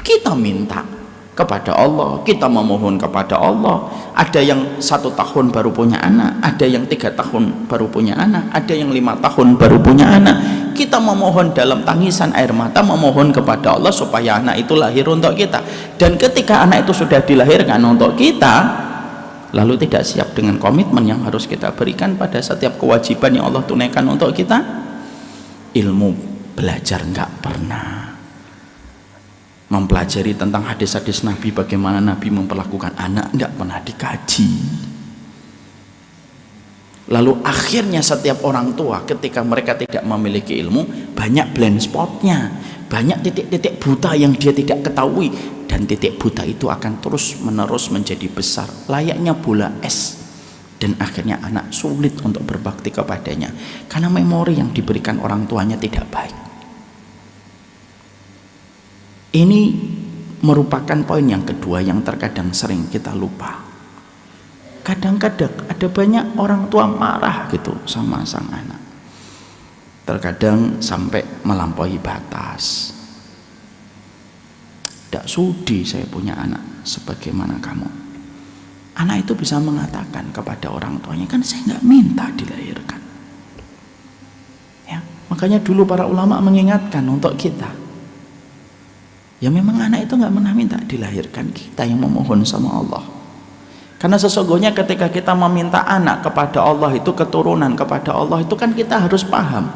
Kita minta kepada Allah, kita memohon kepada Allah. Ada yang 1 tahun baru punya anak, ada yang 3 tahun baru punya anak, ada yang 5 tahun baru punya anak. Kita memohon dalam tangisan air mata, memohon kepada Allah supaya anak itu lahir untuk kita. Dan ketika anak itu sudah dilahirkan untuk kita, lalu tidak siap dengan komitmen yang harus kita berikan pada setiap kewajiban yang Allah tunaikan untuk kita, ilmu belajar nggak pernah, mempelajari tentang hadis-hadis Nabi, bagaimana Nabi memperlakukan anak, tidak pernah dikaji. Lalu akhirnya setiap orang tua ketika mereka tidak memiliki ilmu, banyak blind spotnya, banyak titik-titik buta yang dia tidak ketahui, dan titik buta itu akan terus menerus menjadi besar layaknya bola es, dan akhirnya anak sulit untuk berbakti kepadanya karena memori yang diberikan orang tuanya tidak baik. Ini merupakan poin yang kedua yang terkadang sering kita lupa. Kadang-kadang ada banyak orang tua marah gitu sama sang anak, terkadang sampai melampaui batas. Tidak sudi saya punya anak sebagaimana kamu. Anak itu bisa mengatakan kepada orang tuanya, kan saya nggak minta dilahirkan. Ya, makanya dulu para ulama mengingatkan untuk kita, ya memang anak itu nggak pernah minta dilahirkan, kita yang memohon sama Allah. Karena sesungguhnya ketika kita meminta anak kepada Allah itu, keturunan kepada Allah itu, kan kita harus paham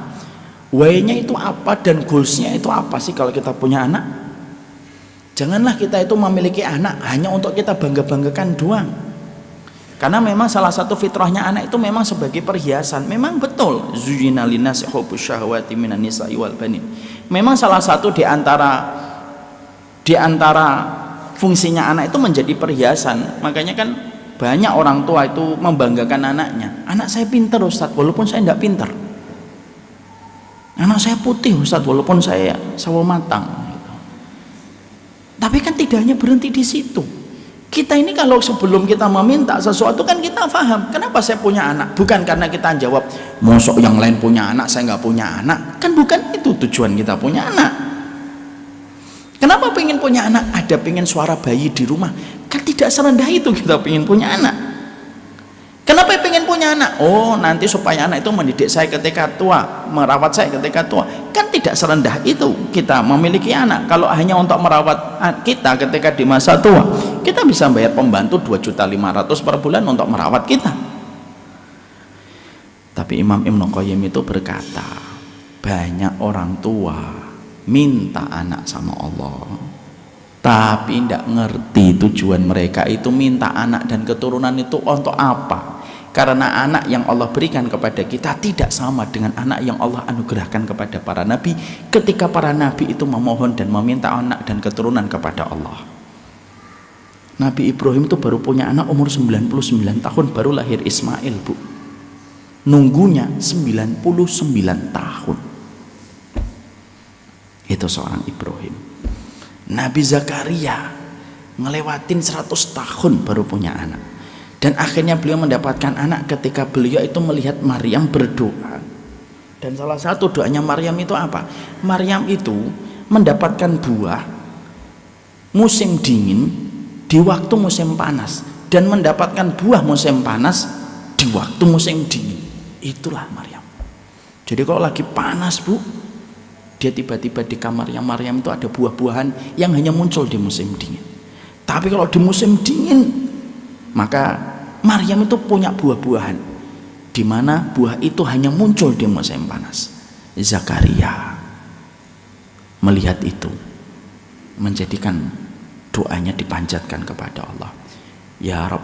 why-nya itu apa dan goals-nya itu apa sih kalau kita punya anak. Janganlah kita itu memiliki anak hanya untuk kita bangga-banggakan doang. Karena memang salah satu fitrahnya anak itu memang sebagai perhiasan. Memang betul, zuyyina linnasi hubbus syahawati minan nisa'i wal banin. Memang salah satu di antara fungsinya anak itu menjadi perhiasan. Makanya kan banyak orang tua itu membanggakan anaknya. Anak saya pintar Ustadz, walaupun saya tidak pintar. Anak saya putih Ustadz, walaupun saya sawo matang. Tapi kan tidak hanya berhenti di situ. Kita ini kalau sebelum kita meminta sesuatu kan kita paham, kenapa saya punya anak? Bukan karena kita jawab, mosok yang lain punya anak, saya nggak punya anak. Kan bukan itu tujuan kita punya anak. Kenapa pengen punya anak? Ada pengen suara bayi di rumah. Kan tidak serendah itu kita pengen punya anak. Kenapa pengen punya anak? Oh, nanti supaya anak itu mendidik saya ketika tua, merawat saya ketika tua. Kan tidak serendah itu kita memiliki anak. Kalau hanya untuk merawat kita ketika di masa tua, kita bisa bayar pembantu 2.500.000 per bulan untuk merawat kita. Tapi Imam Ibnu Qayyim itu berkata, banyak orang tua minta anak sama Allah, tapi tidak ngerti tujuan mereka itu minta anak dan keturunan itu untuk apa. Karena anak yang Allah berikan kepada kita tidak sama dengan anak yang Allah anugerahkan kepada para nabi ketika para nabi itu memohon dan meminta anak dan keturunan kepada Allah. Nabi Ibrahim itu baru punya anak umur 99 tahun, baru lahir Ismail, Bu. Nunggunya 99 tahun. Itu seorang Ibrahim. Nabi Zakaria ngelewatin 100 tahun baru punya anak. Dan akhirnya beliau mendapatkan anak ketika beliau itu melihat Maryam berdoa. Dan salah satu doanya Maryam itu apa? Maryam itu mendapatkan buah musim dingin di waktu musim panas, dan mendapatkan buah musim panas di waktu musim dingin. Itulah Maryam. Jadi kalau lagi panas, Bu, dia tiba-tiba di kamarnya Maryam itu ada buah-buahan yang hanya muncul di musim dingin. Tapi kalau di musim dingin, maka Maryam itu punya buah-buahan di mana buah itu hanya muncul di musim panas. Zakaria melihat itu, menjadikan doanya dipanjatkan kepada Allah. Ya Rabb,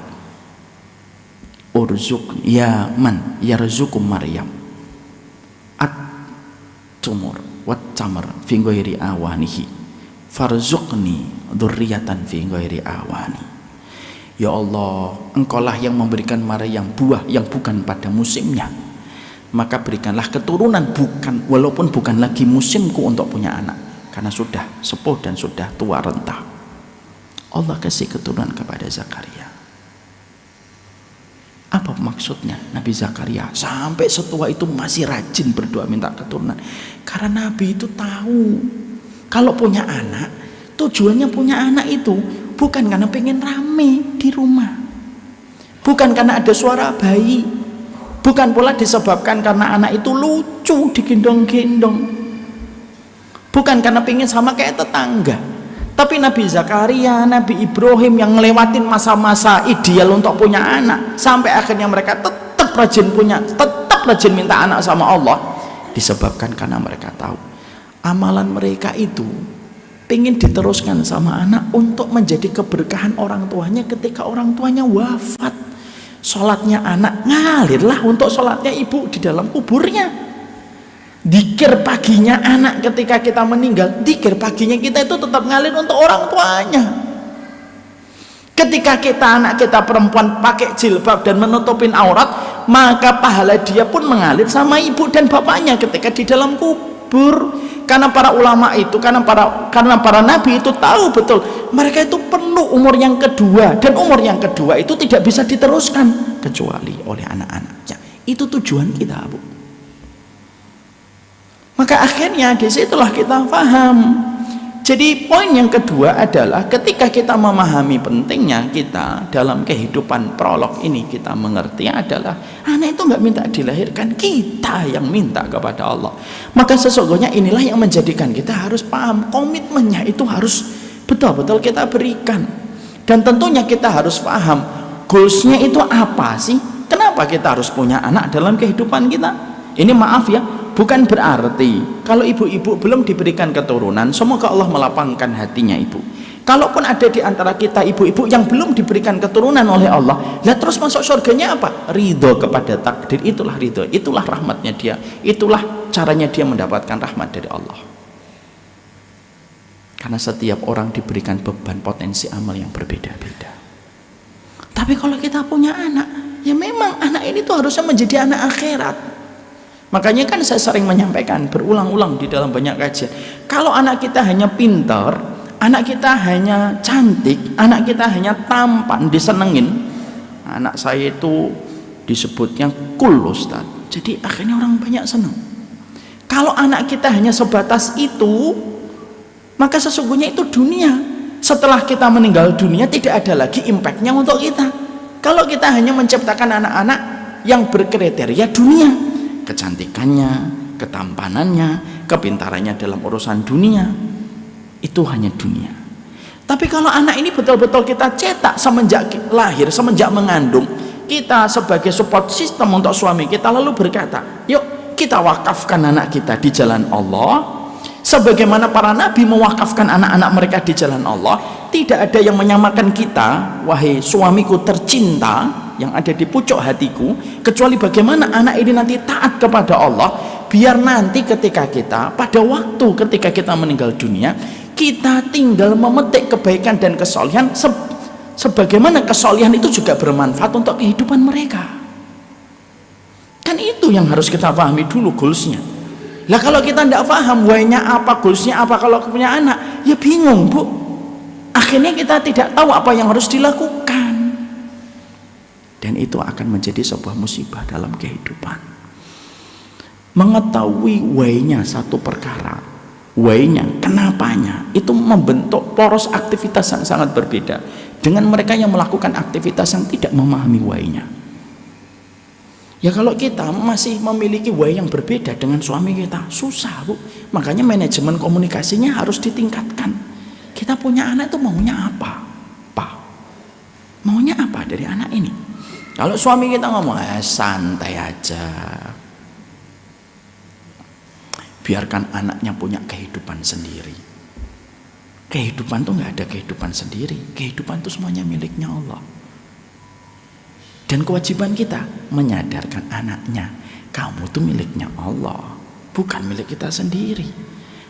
urzuq ya man yarzuqu Maryam at-tumur wat tamar fi ghairi awanihi farzuqni dzurriatan fi ghairi awani. Ya Allah, Engkaulah yang memberikan Maryam buah yang bukan pada musimnya, maka berikanlah keturunan walaupun bukan lagi musimku untuk punya anak, karena sudah sepuh dan sudah tua renta. Allah kasih keturunan kepada Zakaria. Apa maksudnya Nabi Zakaria sampai setua itu masih rajin berdoa minta keturunan? Karena Nabi itu tahu kalau punya anak, tujuannya punya anak itu bukan karena pengen rame di rumah, bukan karena ada suara bayi, bukan pula disebabkan karena anak itu lucu digendong-gendong, bukan karena pengen sama kayak tetangga. Tapi Nabi Zakaria, Nabi Ibrahim yang ngelewatin masa-masa ideal untuk punya anak, sampai akhirnya mereka tetap rajin minta anak sama Allah, disebabkan karena mereka tahu amalan mereka itu pengen diteruskan sama anak untuk menjadi keberkahan orang tuanya ketika orang tuanya wafat. Sholatnya anak ngalirlah untuk sholatnya ibu di dalam kuburnya. Dikir paginya anak ketika kita meninggal, dikir paginya kita itu tetap ngalir untuk orang tuanya. Ketika anak kita perempuan pakai jilbab dan menutupin aurat, maka pahala dia pun mengalir sama ibu dan bapaknya ketika di dalam kubur. Karena para ulama itu, karena para nabi itu tahu betul mereka itu perlu umur yang kedua, dan umur yang kedua itu tidak bisa diteruskan kecuali oleh anak-anaknya. Itu tujuan kita, Bu. Maka akhirnya disitulah kita paham. Jadi poin yang kedua adalah ketika kita memahami pentingnya kita dalam kehidupan prolog ini, kita mengerti adalah anak itu nggak minta dilahirkan, kita yang minta kepada Allah. Maka sesungguhnya inilah yang menjadikan kita harus paham, komitmennya itu harus betul-betul kita berikan. Dan tentunya kita harus paham goalsnya itu apa sih, kenapa kita harus punya anak dalam kehidupan kita. Ini maaf ya, bukan berarti kalau ibu-ibu belum diberikan keturunan, semoga Allah melapangkan hatinya ibu. Kalaupun ada di antara kita ibu-ibu yang belum diberikan keturunan oleh Allah, lah terus masuk surganya apa? Ridho kepada takdir. Itulah ridho, itulah rahmatnya dia, itulah caranya dia mendapatkan rahmat dari Allah. Karena setiap orang diberikan beban potensi amal yang berbeda-beda. Tapi kalau kita punya anak, ya memang anak ini tuh harusnya menjadi anak akhirat. Makanya kan saya sering menyampaikan berulang-ulang di dalam banyak kajian, kalau anak kita hanya pintar, anak kita hanya cantik, anak kita hanya tampan, disenengin, anak saya itu disebutnya cool Ustaz, jadi akhirnya orang banyak senang. Kalau anak kita hanya sebatas itu, maka sesungguhnya itu dunia. Setelah kita meninggal dunia tidak ada lagi impactnya untuk kita. Kalau kita hanya menciptakan anak-anak yang berkriteria dunia, kecantikannya, ketampanannya, kepintarannya dalam urusan dunia, itu hanya dunia. Tapi kalau anak ini betul-betul kita cetak semenjak lahir, semenjak mengandung, kita sebagai support system untuk suami kita lalu berkata, yuk kita wakafkan anak kita di jalan Allah, sebagaimana para nabi mewakafkan anak-anak mereka di jalan Allah. Tidak ada yang menyamakan kita, wahai suamiku tercinta yang ada di pucuk hatiku, kecuali bagaimana anak ini nanti taat kepada Allah, biar nanti ketika kita pada waktu ketika kita meninggal dunia, kita tinggal memetik kebaikan dan kesolehan sebagaimana kesolehan itu juga bermanfaat untuk kehidupan mereka. Kan itu yang harus kita pahami dulu goalsnya. Lah kalau kita tidak paham why-nya apa, goalsnya apa, kalau punya anak ya bingung, Bu. Akhirnya kita tidak tahu apa yang harus dilakukan. Dan itu akan menjadi sebuah musibah dalam kehidupan. Mengetahui why-nya satu perkara, why-nya, kenapanya, itu membentuk poros aktivitas yang sangat berbeda dengan mereka yang melakukan aktivitas yang tidak memahami why-nya. Ya kalau kita masih memiliki why yang berbeda dengan suami kita, susah, Bu. Makanya manajemen komunikasinya harus ditingkatkan. Kita punya anak itu maunya apa? Maunya apa dari anak ini? Kalau suami kita ngomong, santai aja, biarkan anaknya punya kehidupan sendiri. Kehidupan tuh nggak ada kehidupan sendiri. Kehidupan itu semuanya miliknya Allah. Dan kewajiban kita menyadarkan anaknya, kamu tuh miliknya Allah, bukan milik kita sendiri.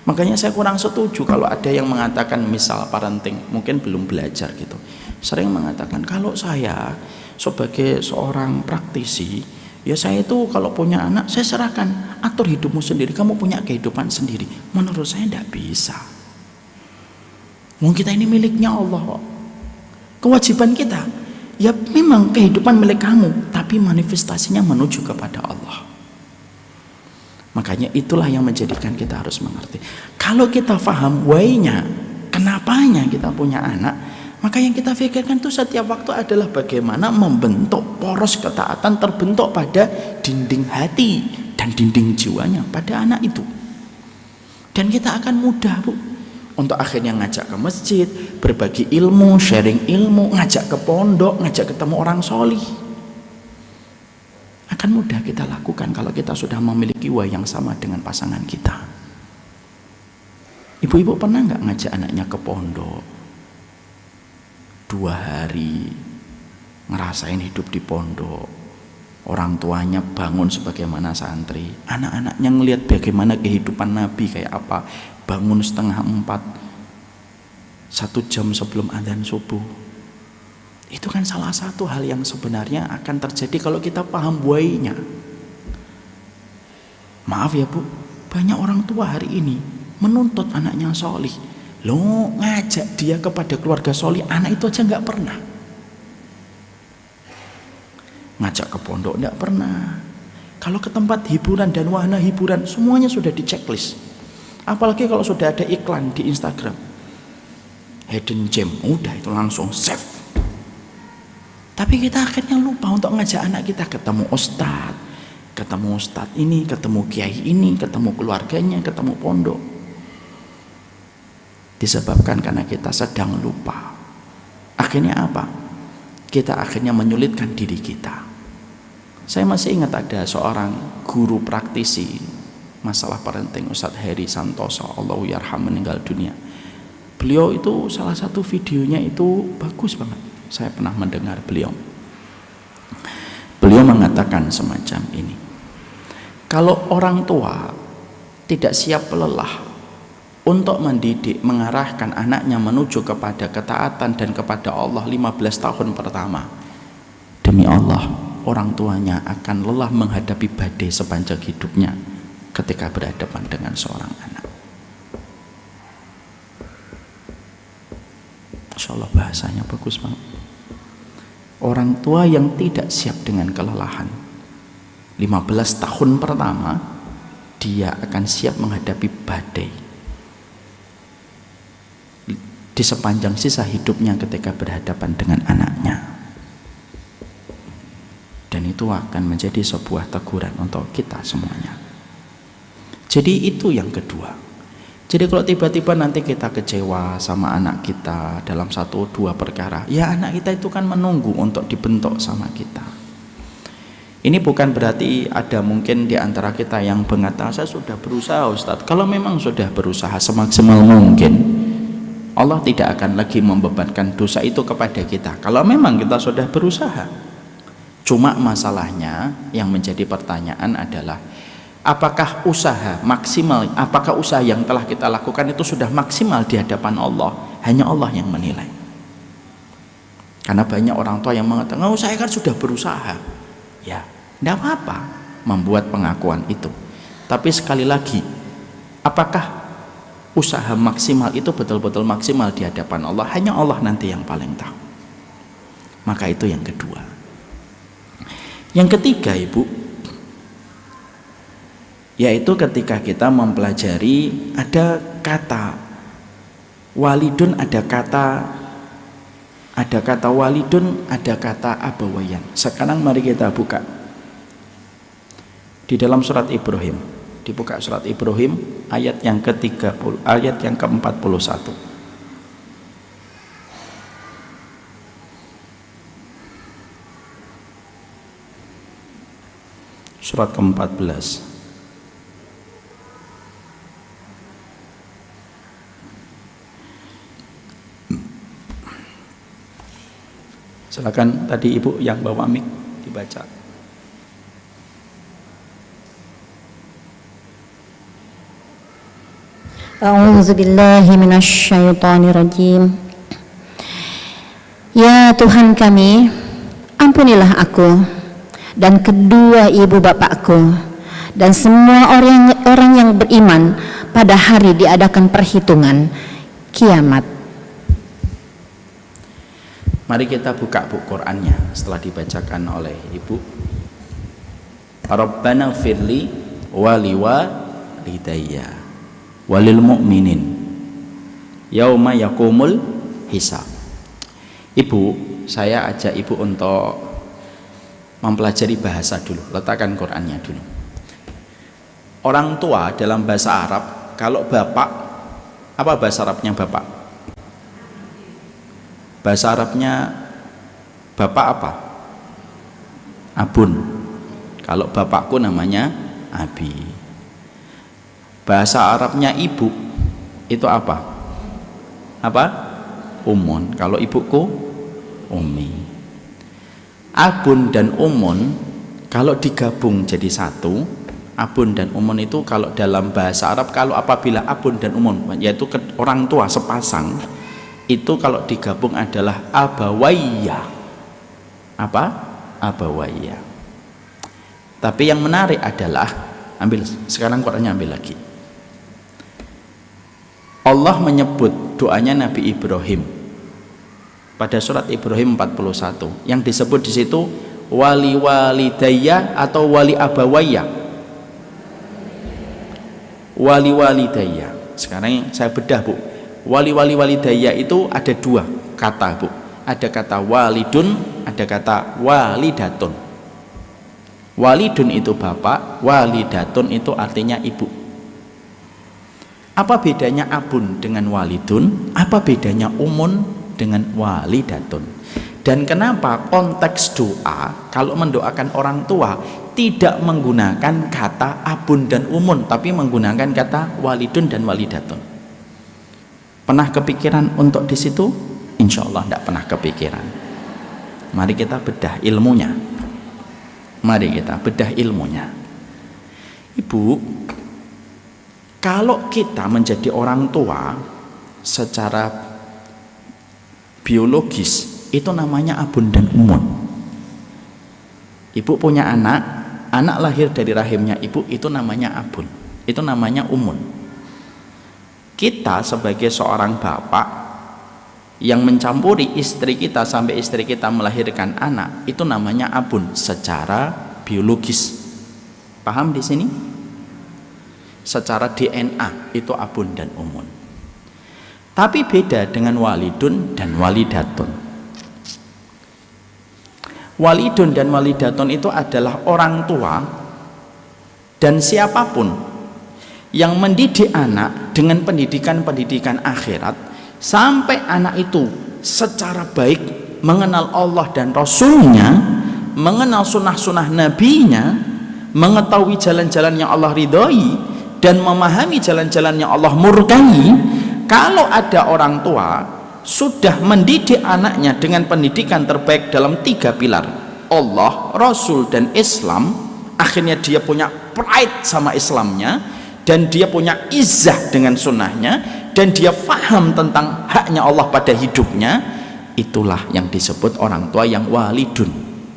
Makanya saya kurang setuju kalau ada yang mengatakan, misal parenting, mungkin belum belajar gitu, sering mengatakan, kalau saya sebagai seorang praktisi, ya saya itu kalau punya anak, saya serahkan, atur hidupmu sendiri, kamu punya kehidupan sendiri. Menurut saya tidak bisa. Mungkin kita ini miliknya Allah. Kewajiban kita, ya memang kehidupan milik kamu, tapi manifestasinya menuju kepada Allah. Makanya itulah yang menjadikan kita harus mengerti. Kalau kita paham why-nya, kenapanya kita punya anak, maka yang kita pikirkan itu setiap waktu adalah bagaimana membentuk poros ketaatan terbentuk pada dinding hati dan dinding jiwanya pada anak itu. Dan kita akan mudah, Bu, untuk akhirnya ngajak ke masjid, berbagi ilmu, sharing ilmu, ngajak ke pondok, ngajak ketemu orang solih. Akan mudah kita lakukan kalau kita sudah memiliki why yang sama dengan pasangan kita. Ibu-ibu pernah nggak ngajak anaknya ke pondok 2 hari, ngerasain hidup di pondok, orang tuanya bangun sebagaimana santri, anak-anaknya ngelihat bagaimana kehidupan Nabi kayak apa, bangun 3:30, 1 jam sebelum adzan subuh. Itu kan salah satu hal yang sebenarnya akan terjadi kalau kita paham buainya. Maaf ya Bu, banyak orang tua hari ini menuntut anaknya solih. Lo ngajak dia kepada keluarga solih, anak itu aja nggak pernah. Ngajak ke pondok nggak pernah. Kalau ke tempat hiburan dan wahana hiburan, semuanya sudah di checklist. Apalagi kalau sudah ada iklan di Instagram, hidden gem, udah itu langsung save. Tapi kita akhirnya lupa untuk ngajak anak kita ketemu ustadz ini, ketemu kiai ini, ketemu keluarganya, ketemu pondok. Disebabkan karena kita sedang lupa. Akhirnya apa? Kita akhirnya menyulitkan diri kita. Saya masih ingat ada seorang guru praktisi masalah parenting, Ustadz Heri Santoso, Allahu yarham, meninggal dunia. Beliau itu salah satu videonya itu bagus banget. Saya pernah mendengar beliau. Beliau mengatakan semacam ini. Kalau orang tua tidak siap lelah untuk mendidik, mengarahkan anaknya menuju kepada ketaatan dan kepada Allah 15 tahun pertama, demi Allah, orang tuanya akan lelah menghadapi badai sepanjang hidupnya ketika berhadapan dengan seorang anak. Masya Allah, bahasanya bagus banget. Orang tua yang tidak siap dengan kelelahan 15 tahun pertama, dia akan siap menghadapi badai di sepanjang sisa hidupnya ketika berhadapan dengan anaknya. Dan itu akan menjadi sebuah teguran untuk kita semuanya. Jadi itu yang kedua. Jadi kalau tiba-tiba nanti kita kecewa sama anak kita dalam 1-2 perkara, ya anak kita itu kan menunggu untuk dibentuk sama kita. Ini bukan berarti ada mungkin di antara kita yang mengatakan, saya sudah berusaha Ustadz. Kalau memang sudah berusaha semaksimal mungkin, Allah tidak akan lagi membebankan dosa itu kepada kita. Kalau memang kita sudah berusaha. Cuma masalahnya yang menjadi pertanyaan adalah, apakah usaha maksimal, apakah usaha yang telah kita lakukan itu sudah maksimal di hadapan Allah? Hanya Allah yang menilai. Karena banyak orang tua yang mengatakan, oh saya kan sudah berusaha. Ya, tidak apa-apa membuat pengakuan itu. Tapi sekali lagi, apakah usaha maksimal itu betul-betul maksimal di hadapan Allah? Hanya Allah nanti yang paling tahu. Maka itu yang kedua. Yang ketiga, Ibu, yaitu ketika kita mempelajari ada kata walidun, ada kata walidun, ada kata abawayan. Sekarang mari kita buka di dalam surat Ibrahim. Dibuka surat Ibrahim ayat yang ke-30, ayat yang ke-41. Surat ke-14. Silakan tadi Ibu yang bawa mic dibaca. A'udzubillahi minasyaitonirrajim. Ya Tuhan kami, ampunilah aku dan kedua ibu bapakku dan semua orang yang beriman pada hari diadakan perhitungan kiamat. Mari kita buka buku Qur'annya setelah dibacakan oleh Ibu. Rabbana firli waliwalidayya walil mu'minin yauma yakumul hisab. Ibu, saya ajak Ibu untuk mempelajari bahasa dulu. Letakkan Qur'annya dulu. Orang tua dalam bahasa Arab, kalau bapak, apa bahasa Arabnya bapak? Bahasa Arabnya bapak apa? Abun. Kalau bapakku namanya abi. Bahasa Arabnya ibu, itu apa? Apa? Umun. Kalau ibuku Umi. Abun dan umun kalau digabung jadi satu, abun dan umun itu kalau dalam bahasa Arab, kalau apabila abun dan umun yaitu orang tua sepasang, itu kalau digabung adalah abawayya. Apa? Abawayya. Tapi yang menarik adalah, ambil sekarang Qur'annya, ambil lagi. Allah menyebut doanya Nabi Ibrahim pada surat Ibrahim 41 yang disebut di situ wali walidayya atau wali abawayya. Wali walidayya. Sekarang saya bedah, Bu. Wali walidayya itu ada dua kata, Bu. Ada kata walidun, ada kata walidatun. Walidun itu bapak, walidatun itu artinya ibu. Apa bedanya abun dengan walidun? Apa bedanya umun dengan walidatun? Dan kenapa konteks doa kalau mendoakan orang tua tidak menggunakan kata abun dan umun, tapi menggunakan kata walidun dan walidatun? Pernah kepikiran untuk di situ? Insya Allah tidak pernah kepikiran. Mari kita bedah ilmunya. Mari kita bedah ilmunya. Ibu, kalau kita menjadi orang tua secara biologis, itu namanya abun dan umun. Ibu punya anak lahir dari rahimnya ibu, itu namanya abun, itu namanya umun. Kita sebagai seorang bapak yang mencampuri istri kita sampai istri kita melahirkan anak, itu namanya abun secara biologis. Paham di sini? Secara DNA itu abun dan umun. Tapi beda dengan walidun dan walidatun. Walidun dan walidatun itu adalah orang tua dan siapapun yang mendidik anak dengan pendidikan akhirat sampai anak itu secara baik mengenal Allah dan Rasulnya, mengenal sunnah-sunnah nabinya, mengetahui jalan-jalan yang Allah ridhoi dan memahami jalan-jalan yang Allah murkai. Kalau ada orang tua sudah mendidik anaknya dengan pendidikan terbaik dalam 3 pilar, Allah, Rasul, dan Islam, akhirnya dia punya pride sama Islamnya, dan dia punya izzah dengan sunnahnya, dan dia faham tentang haknya Allah pada hidupnya. Itulah yang disebut orang tua yang walidun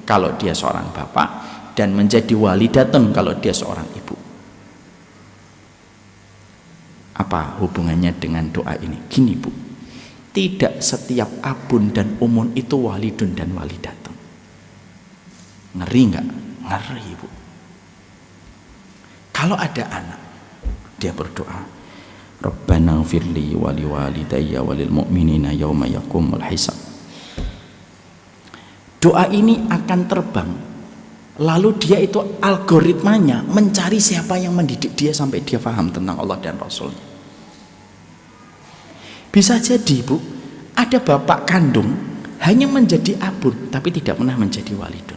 kalau dia seorang bapak, dan menjadi walidatun kalau dia seorang ibu. Apa hubungannya dengan doa ini? Gini, Bu, tidak setiap abun dan umun itu walidun dan walidatun. Ngeri nggak? Ngeri, Bu. Kalau ada anak, dia berdoa, Rabbana firli wali walidayya walil mu'minina yawma yaqumul hisab. Doa ini akan terbang, lalu dia itu algoritmanya mencari siapa yang mendidik dia sampai dia paham tentang Allah dan Rasulnya. Bisa jadi, Bu, ada bapak kandung hanya menjadi abun tapi tidak pernah menjadi walidun.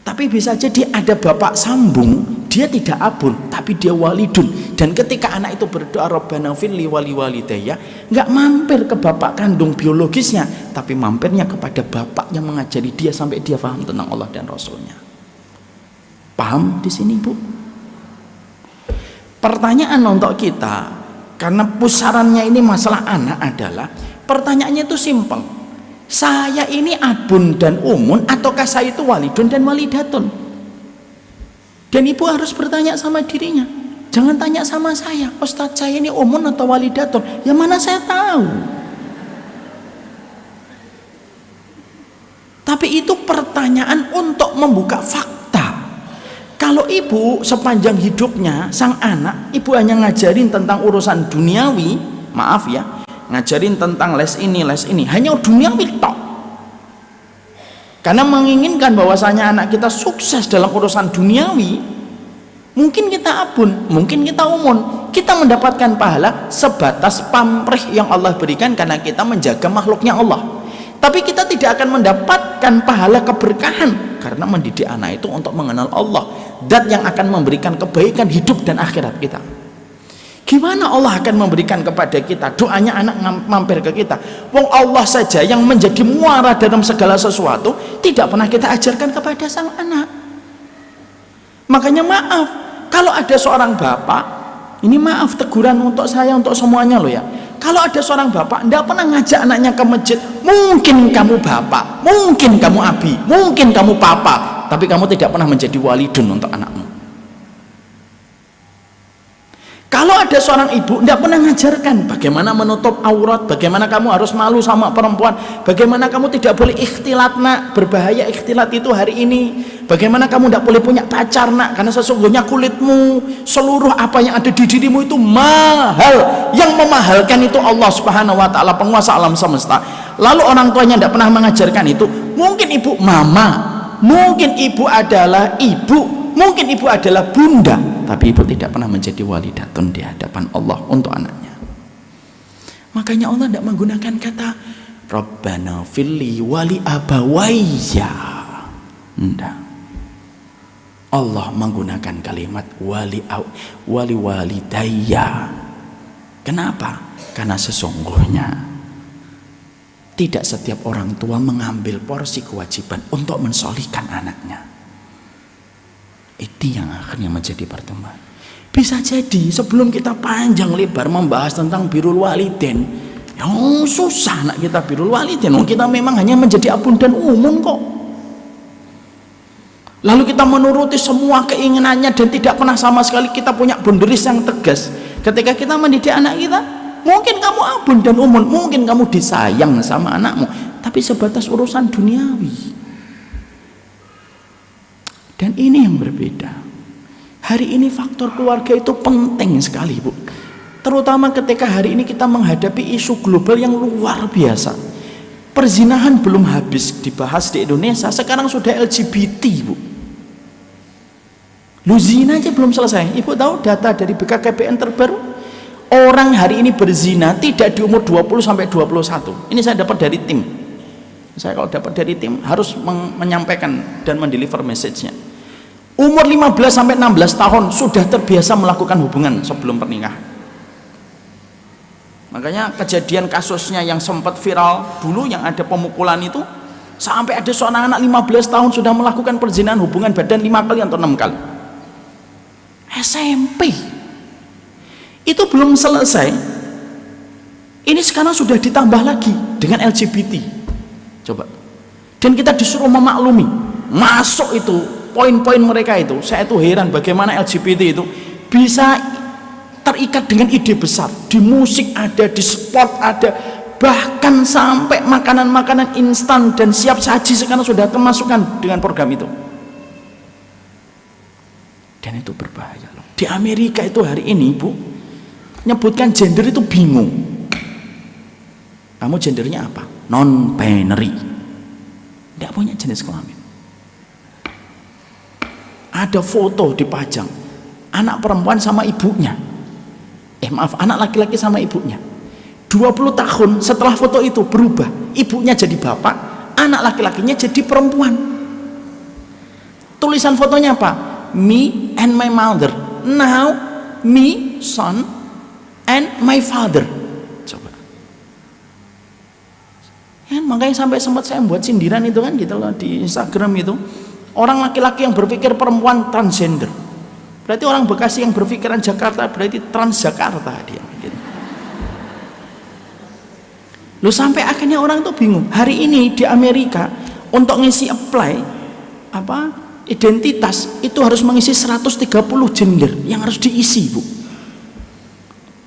Tapi bisa jadi ada bapak sambung, dia tidak abun tapi dia walidun, dan ketika anak itu berdoa Rabbana firli wali walidayya, nggak mampir ke bapak kandung biologisnya, tapi mampirnya kepada bapak yang mengajari dia sampai dia paham tentang Allah dan Rasulnya. Paham di sini, Bu? Pertanyaan untuk kita, karena pusarannya ini masalah anak, adalah pertanyaannya itu simpel. Saya ini abun dan umun ataukah saya itu walidun dan walidatun? Dan ibu harus bertanya sama dirinya. Jangan tanya sama saya, Ustadz saya ini umun atau walidatun. Yang mana saya tahu. Tapi itu pertanyaan untuk membuka fakta. Kalau ibu sepanjang hidupnya sang anak, ibu hanya ngajarin tentang urusan duniawi, maaf ya, ngajarin tentang les ini, hanya duniawi tok. Karena menginginkan bahwasanya anak kita sukses dalam urusan duniawi, mungkin kita abun, mungkin kita umun, kita mendapatkan pahala sebatas pamrih yang Allah berikan karena kita menjaga makhluknya Allah. Tapi kita tidak akan mendapatkan pahala keberkahan karena mendidik anak itu untuk mengenal Allah, zat yang akan memberikan kebaikan hidup dan akhirat kita. Gimana Allah akan memberikan kepada kita? Doanya anak mampir ke kita. Wong Allah saja yang menjadi muara dalam segala sesuatu tidak pernah kita ajarkan kepada sang anak. Makanya maaf, kalau ada seorang bapak, ini maaf teguran untuk saya, untuk semuanya loh ya. Kalau ada seorang bapak tidak pernah ngajak anaknya ke masjid, mungkin kamu bapak, mungkin kamu abi, mungkin kamu papa, tapi kamu tidak pernah menjadi walidun untuk anakmu. Kalau ada seorang ibu tidak pernah mengajarkan bagaimana menutup aurat, bagaimana kamu harus malu sama perempuan, bagaimana kamu tidak boleh ikhtilat nak, berbahaya ikhtilat itu hari ini, bagaimana kamu tidak boleh punya pacar nak, karena sesungguhnya kulitmu, seluruh apa yang ada di dirimu itu mahal, yang memahalkan itu Allah Subhanahu wa Ta'ala, penguasa alam semesta. Lalu orang tuanya tidak pernah mengajarkan itu. Mungkin ibu mama, mungkin ibu adalah ibu, mungkin ibu adalah bunda, tapi ibu tidak pernah menjadi walidatun di hadapan Allah untuk anaknya. Makanya Allah tidak menggunakan kata Rabbana filli wali abawayya. Tidak. Allah menggunakan kalimat wali walidayya. Kenapa? Karena sesungguhnya tidak setiap orang tua mengambil porsi kewajiban untuk mensolihkan anaknya. Itu yang akhirnya menjadi pertemuan. Bisa jadi sebelum kita panjang lebar membahas tentang birrul walidain, yang susah nak kita birrul walidain, kita memang hanya menjadi abun dan umun kok. Lalu kita menuruti semua keinginannya dan tidak pernah sama sekali kita punya boundaries yang tegas. Ketika kita mendidik anak kita, mungkin kamu abun dan umun, mungkin kamu disayang sama anakmu, tapi sebatas urusan duniawi. Dan ini yang berbeda. Hari ini faktor keluarga itu penting sekali, Bu. Terutama ketika hari ini kita menghadapi isu global yang luar biasa. Perzinahan belum habis dibahas di Indonesia, sekarang sudah LGBT, Bu. Lu zina aja belum selesai. Ibu tahu data dari BKKBN terbaru? Orang hari ini berzina tidak di umur 20 sampai 21. Ini saya dapat dari tim. Saya kalau dapat dari tim harus menyampaikan dan mendeliver message-nya. Umur 15 sampai 16 tahun sudah terbiasa melakukan hubungan sebelum pernikahan. Makanya kejadian kasusnya yang sempat viral dulu yang ada pemukulan itu, sampai ada seorang anak 15 tahun sudah melakukan perzinahan hubungan badan 5 kali atau 6 kali. SMP. Itu belum selesai. Ini sekarang sudah ditambah lagi dengan LGBT. Coba. Dan kita disuruh memaklumi, masuk itu poin-poin mereka itu. Saya tuh heran bagaimana LGBT itu bisa terikat dengan ide besar. Di musik ada, di sport ada, bahkan sampai makanan-makanan instan dan siap saji sekarang sudah termasukkan dengan program itu. Dan itu berbahaya loh. Di Amerika itu hari ini, Bu, nyebutkan gender itu bingung. Kamu gendernya apa? Non-binary. Tidak punya jenis kelamin. Ada foto dipajang anak perempuan sama ibunya, anak laki-laki sama ibunya. 20 tahun setelah foto itu berubah, ibunya jadi bapak, anak laki-lakinya jadi perempuan. Tulisan fotonya apa? Me and my mother. Now me, son, and my father. Coba. Ya, makanya sampai sempat saya buat sindiran itu kan gitu loh di Instagram itu. Orang laki-laki yang berpikir perempuan transgender. Berarti orang Bekasi yang berpikiran Jakarta berarti trans Jakarta dia. Gitu. Loh sampai akhirnya orang tuh bingung. Hari ini di Amerika untuk ngisi apply identitas itu harus mengisi 130 gender yang harus diisi, Bu.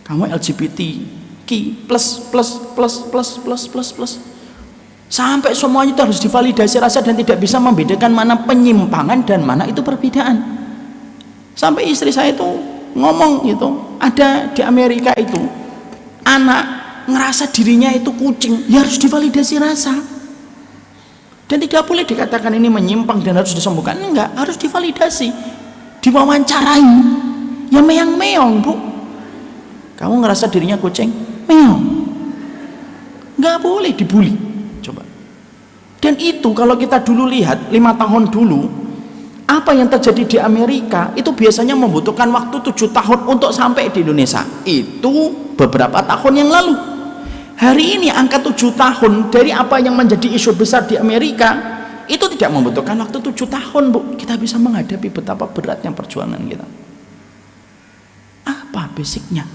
Kamu LGBTQ plus sampai semuanya itu harus divalidasi rasa dan tidak bisa membedakan mana penyimpangan dan mana itu perbedaan. Sampai istri saya itu ngomong gitu, ada di Amerika itu anak ngerasa dirinya itu kucing, ya harus divalidasi rasa. Dan tidak boleh dikatakan ini menyimpang dan harus disembuhkan. Enggak, harus divalidasi, diwawancarai. Ya meong-meong, Bu. Kamu ngerasa dirinya kucing, meong. Enggak boleh dibully. Coba. Dan itu kalau kita dulu lihat 5 tahun dulu, Apa yang terjadi di Amerika itu biasanya membutuhkan waktu 7 tahun untuk sampai di Indonesia. Itu beberapa tahun yang lalu. Hari ini angka 7 tahun dari apa yang menjadi isu besar di Amerika itu tidak membutuhkan waktu 7 tahun, Bu. Kita bisa menghadapi betapa beratnya perjuangan kita. Apa basicnya?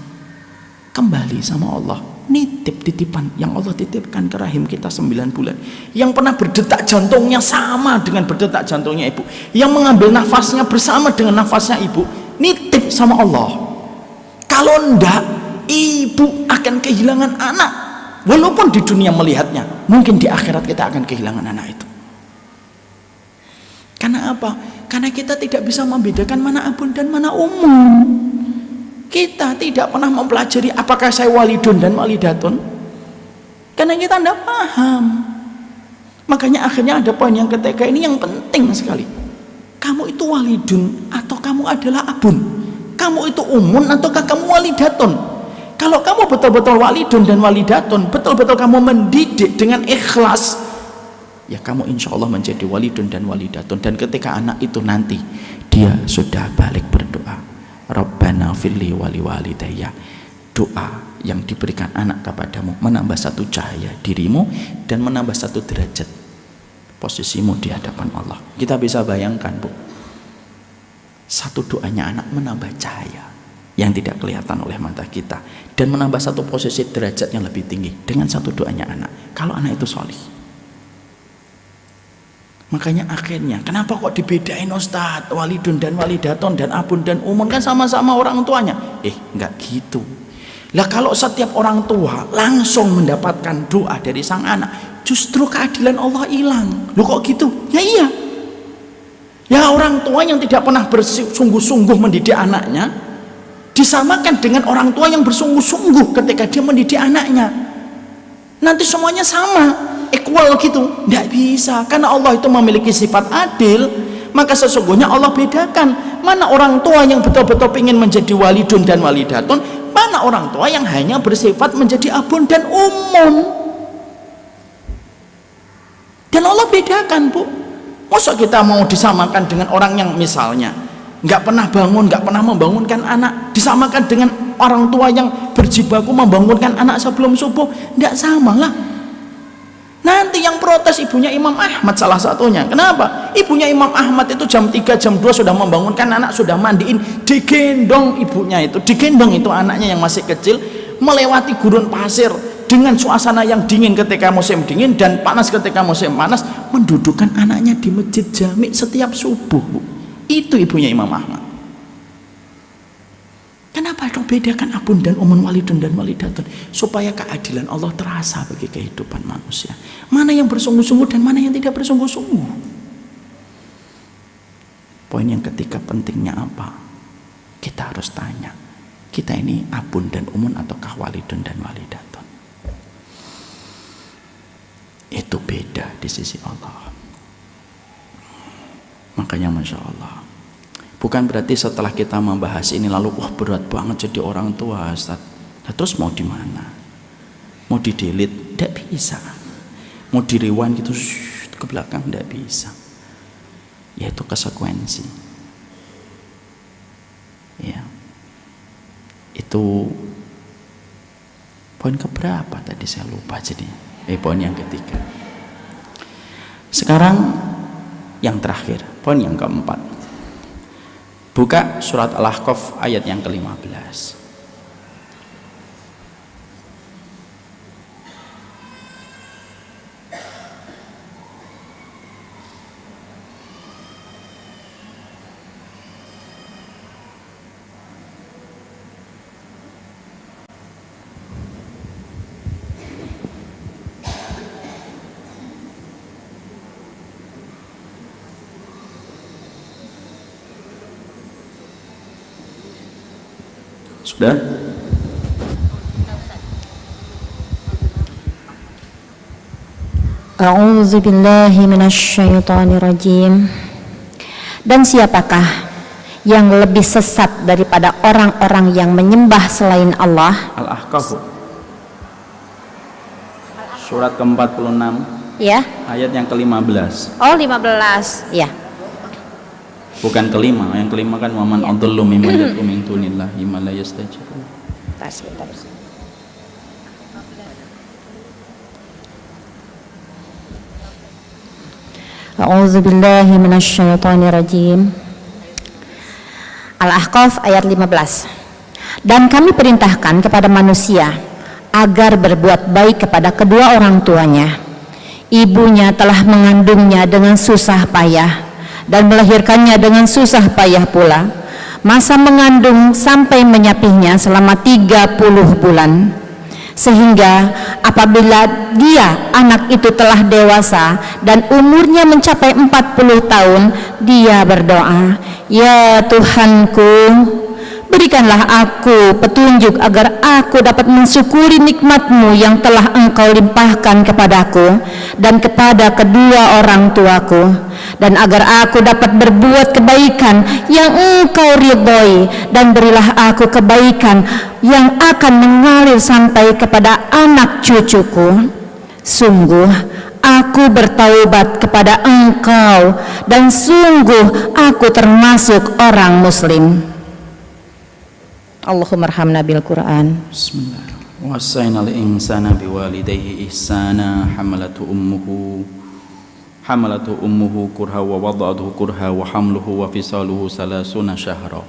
Kembali sama Allah, nitip titipan yang Allah titipkan ke rahim kita 9 bulan, yang pernah berdetak jantungnya sama dengan berdetak jantungnya ibu, yang mengambil nafasnya bersama dengan nafasnya ibu, nitip sama Allah. Kalau ndak, ibu akan kehilangan anak, walaupun di dunia melihatnya, mungkin di akhirat kita akan kehilangan anak itu. Karena apa? Karena kita tidak bisa membedakan mana abun dan mana umum. Kita tidak pernah mempelajari apakah saya walidun dan walidatun, karena kita tidak paham. Makanya akhirnya ada poin yang ketiga ini yang penting sekali. Kamu itu walidun atau kamu adalah abun? Kamu itu umun ataukah kamu walidatun? Kalau kamu betul-betul walidun dan walidatun, betul-betul kamu mendidik dengan ikhlas, ya kamu insya Allah menjadi walidun dan walidatun. Dan ketika anak itu nanti dia sudah balik berdoa, Rabbana firli wali walidayya, doa yang diberikan anak kepadamu menambah 1 cahaya dirimu dan menambah 1 derajat posisimu di hadapan Allah. Kita bisa bayangkan, Bu, satu doanya anak menambah cahaya yang tidak kelihatan oleh mata kita dan menambah 1 posisi derajat yang lebih tinggi dengan 1 doanya anak, kalau anak itu sholih. Makanya akhirnya kenapa kok dibedain Ustadz, walidun dan walidatun dan abun dan umun, kan sama-sama orang tuanya? Enggak gitu. Lah kalau setiap orang tua langsung mendapatkan doa dari sang anak, justru keadilan Allah hilang. Loh kok gitu? Ya iya. Ya orang tua yang tidak pernah bersungguh-sungguh mendidik anaknya disamakan dengan orang tua yang bersungguh-sungguh ketika dia mendidik anaknya. Nanti semuanya sama, equal gitu. Tidak bisa, karena Allah itu memiliki sifat adil. Maka sesungguhnya Allah bedakan mana orang tua yang betul-betul ingin menjadi walidun dan walidatun, mana orang tua yang hanya bersifat menjadi abun dan umum. Dan Allah bedakan, Bu. Masa kita mau disamakan dengan orang yang misalnya nggak pernah bangun, nggak pernah membangunkan anak, disamakan dengan orang tua yang berjibaku membangunkan anak sebelum subuh? Nggak sama lah. Nanti yang protes ibunya Imam Ahmad salah satunya. Kenapa? Ibunya Imam Ahmad itu jam 3, jam 2 sudah membangunkan anak, sudah mandiin, digendong ibunya itu, digendong itu anaknya yang masih kecil, melewati gurun pasir dengan suasana yang dingin ketika musim dingin dan panas ketika musim panas, mendudukkan anaknya di masjid jami setiap subuh, Bu. Itu ibunya Imam Ahmad. Kenapa dong bedakan abun dan umun, walidun dan walidatun? Supaya keadilan Allah terasa bagi kehidupan manusia. Mana yang bersungguh-sungguh dan mana yang tidak bersungguh-sungguh. Poin yang ketiga pentingnya apa? Kita harus tanya, kita ini abun dan umun ataukah walidun dan walidatun? Itu beda di sisi Allah. Makanya Masya Allah, bukan berarti setelah kita membahas ini lalu wah berat banget jadi orang tua, Ustaz. Nah, terus mau di mana? Mau di delete? Tidak bisa. Mau di rewind gitu ke belakang? Tidak bisa. Yaitu konsekuensi. Ya. Itu poin keberapa tadi saya lupa jadi. Poin yang ketiga. Sekarang yang terakhir, poin yang keempat. Buka surat Al-Ahqaf ayat yang ke-15. Sudah? A'udzu billahi minasyaitonir rajim. Dan siapakah yang lebih sesat daripada orang-orang yang menyembah selain Allah? Al-Ahqaf. Surat ke-46. Ya. Ayat yang ke-15. Oh, 15. Ya. Bukan kelima, yang kelima kan waman adallu mimman yad'u min dunillahi ma la yastajib. A'udzu billahi minasyaitonir rajim. Al-Ahqaf ayat 15. Dan kami perintahkan kepada manusia agar berbuat baik kepada kedua orang tuanya. Ibunya telah mengandungnya dengan susah payah dan melahirkannya dengan susah payah pula. Masa mengandung sampai menyapihnya selama 30 bulan. Sehingga apabila dia, anak itu telah dewasa dan umurnya mencapai 40 tahun, dia berdoa, "Ya Tuhanku, berikanlah aku petunjuk agar aku dapat mensyukuri nikmat-Mu yang telah Engkau limpahkan kepadaku dan kepada kedua orang tuaku, dan agar aku dapat berbuat kebaikan yang Engkau ridhoi, dan berilah aku kebaikan yang akan mengalir sampai kepada anak cucuku. Sungguh aku bertaubat kepada Engkau, dan sungguh aku termasuk orang muslim." Allahumma arhamna bil Quran. Bismillah. Wasainal insana biwalidayhi ihsana hamalatu ummuhu kurha wa wada'atuhu kurha wa hamluhu wa fisaluhu salasuna syahra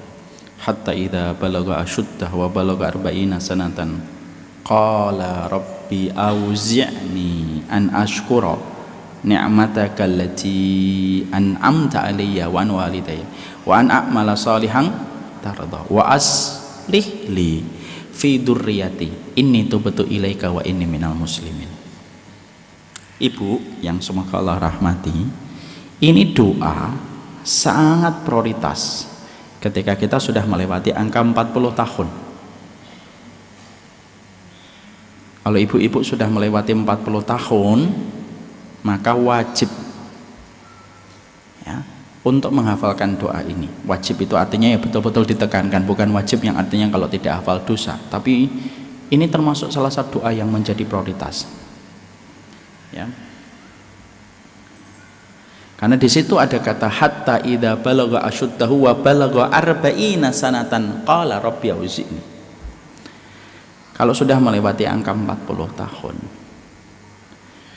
hatta idza balagha ashuddah wa balagha 40 sanatan qala rabbi auzi'ni an ashkura ni'mataka allati an'amta alayya wa an walidayya wa an a'mala salihan tarda wa li fi dzurriyyati inni tubtu ilaika wa inni minal muslimin. Ibu yang semoga Allah rahmati, ini doa sangat prioritas ketika kita sudah melewati angka 40 tahun. Kalau ibu-ibu sudah melewati 40 tahun, maka wajib ya untuk menghafalkan doa ini. Wajib itu artinya ya betul-betul ditekankan, bukan wajib yang artinya kalau tidak hafal dosa, tapi ini termasuk salah satu doa yang menjadi prioritas ya. Karena di situ ada kata hatta idza balagha ashuddahu wa balagha 40 sanatan qala rabbi auzi'ni. Kalau sudah melewati angka 40 tahun,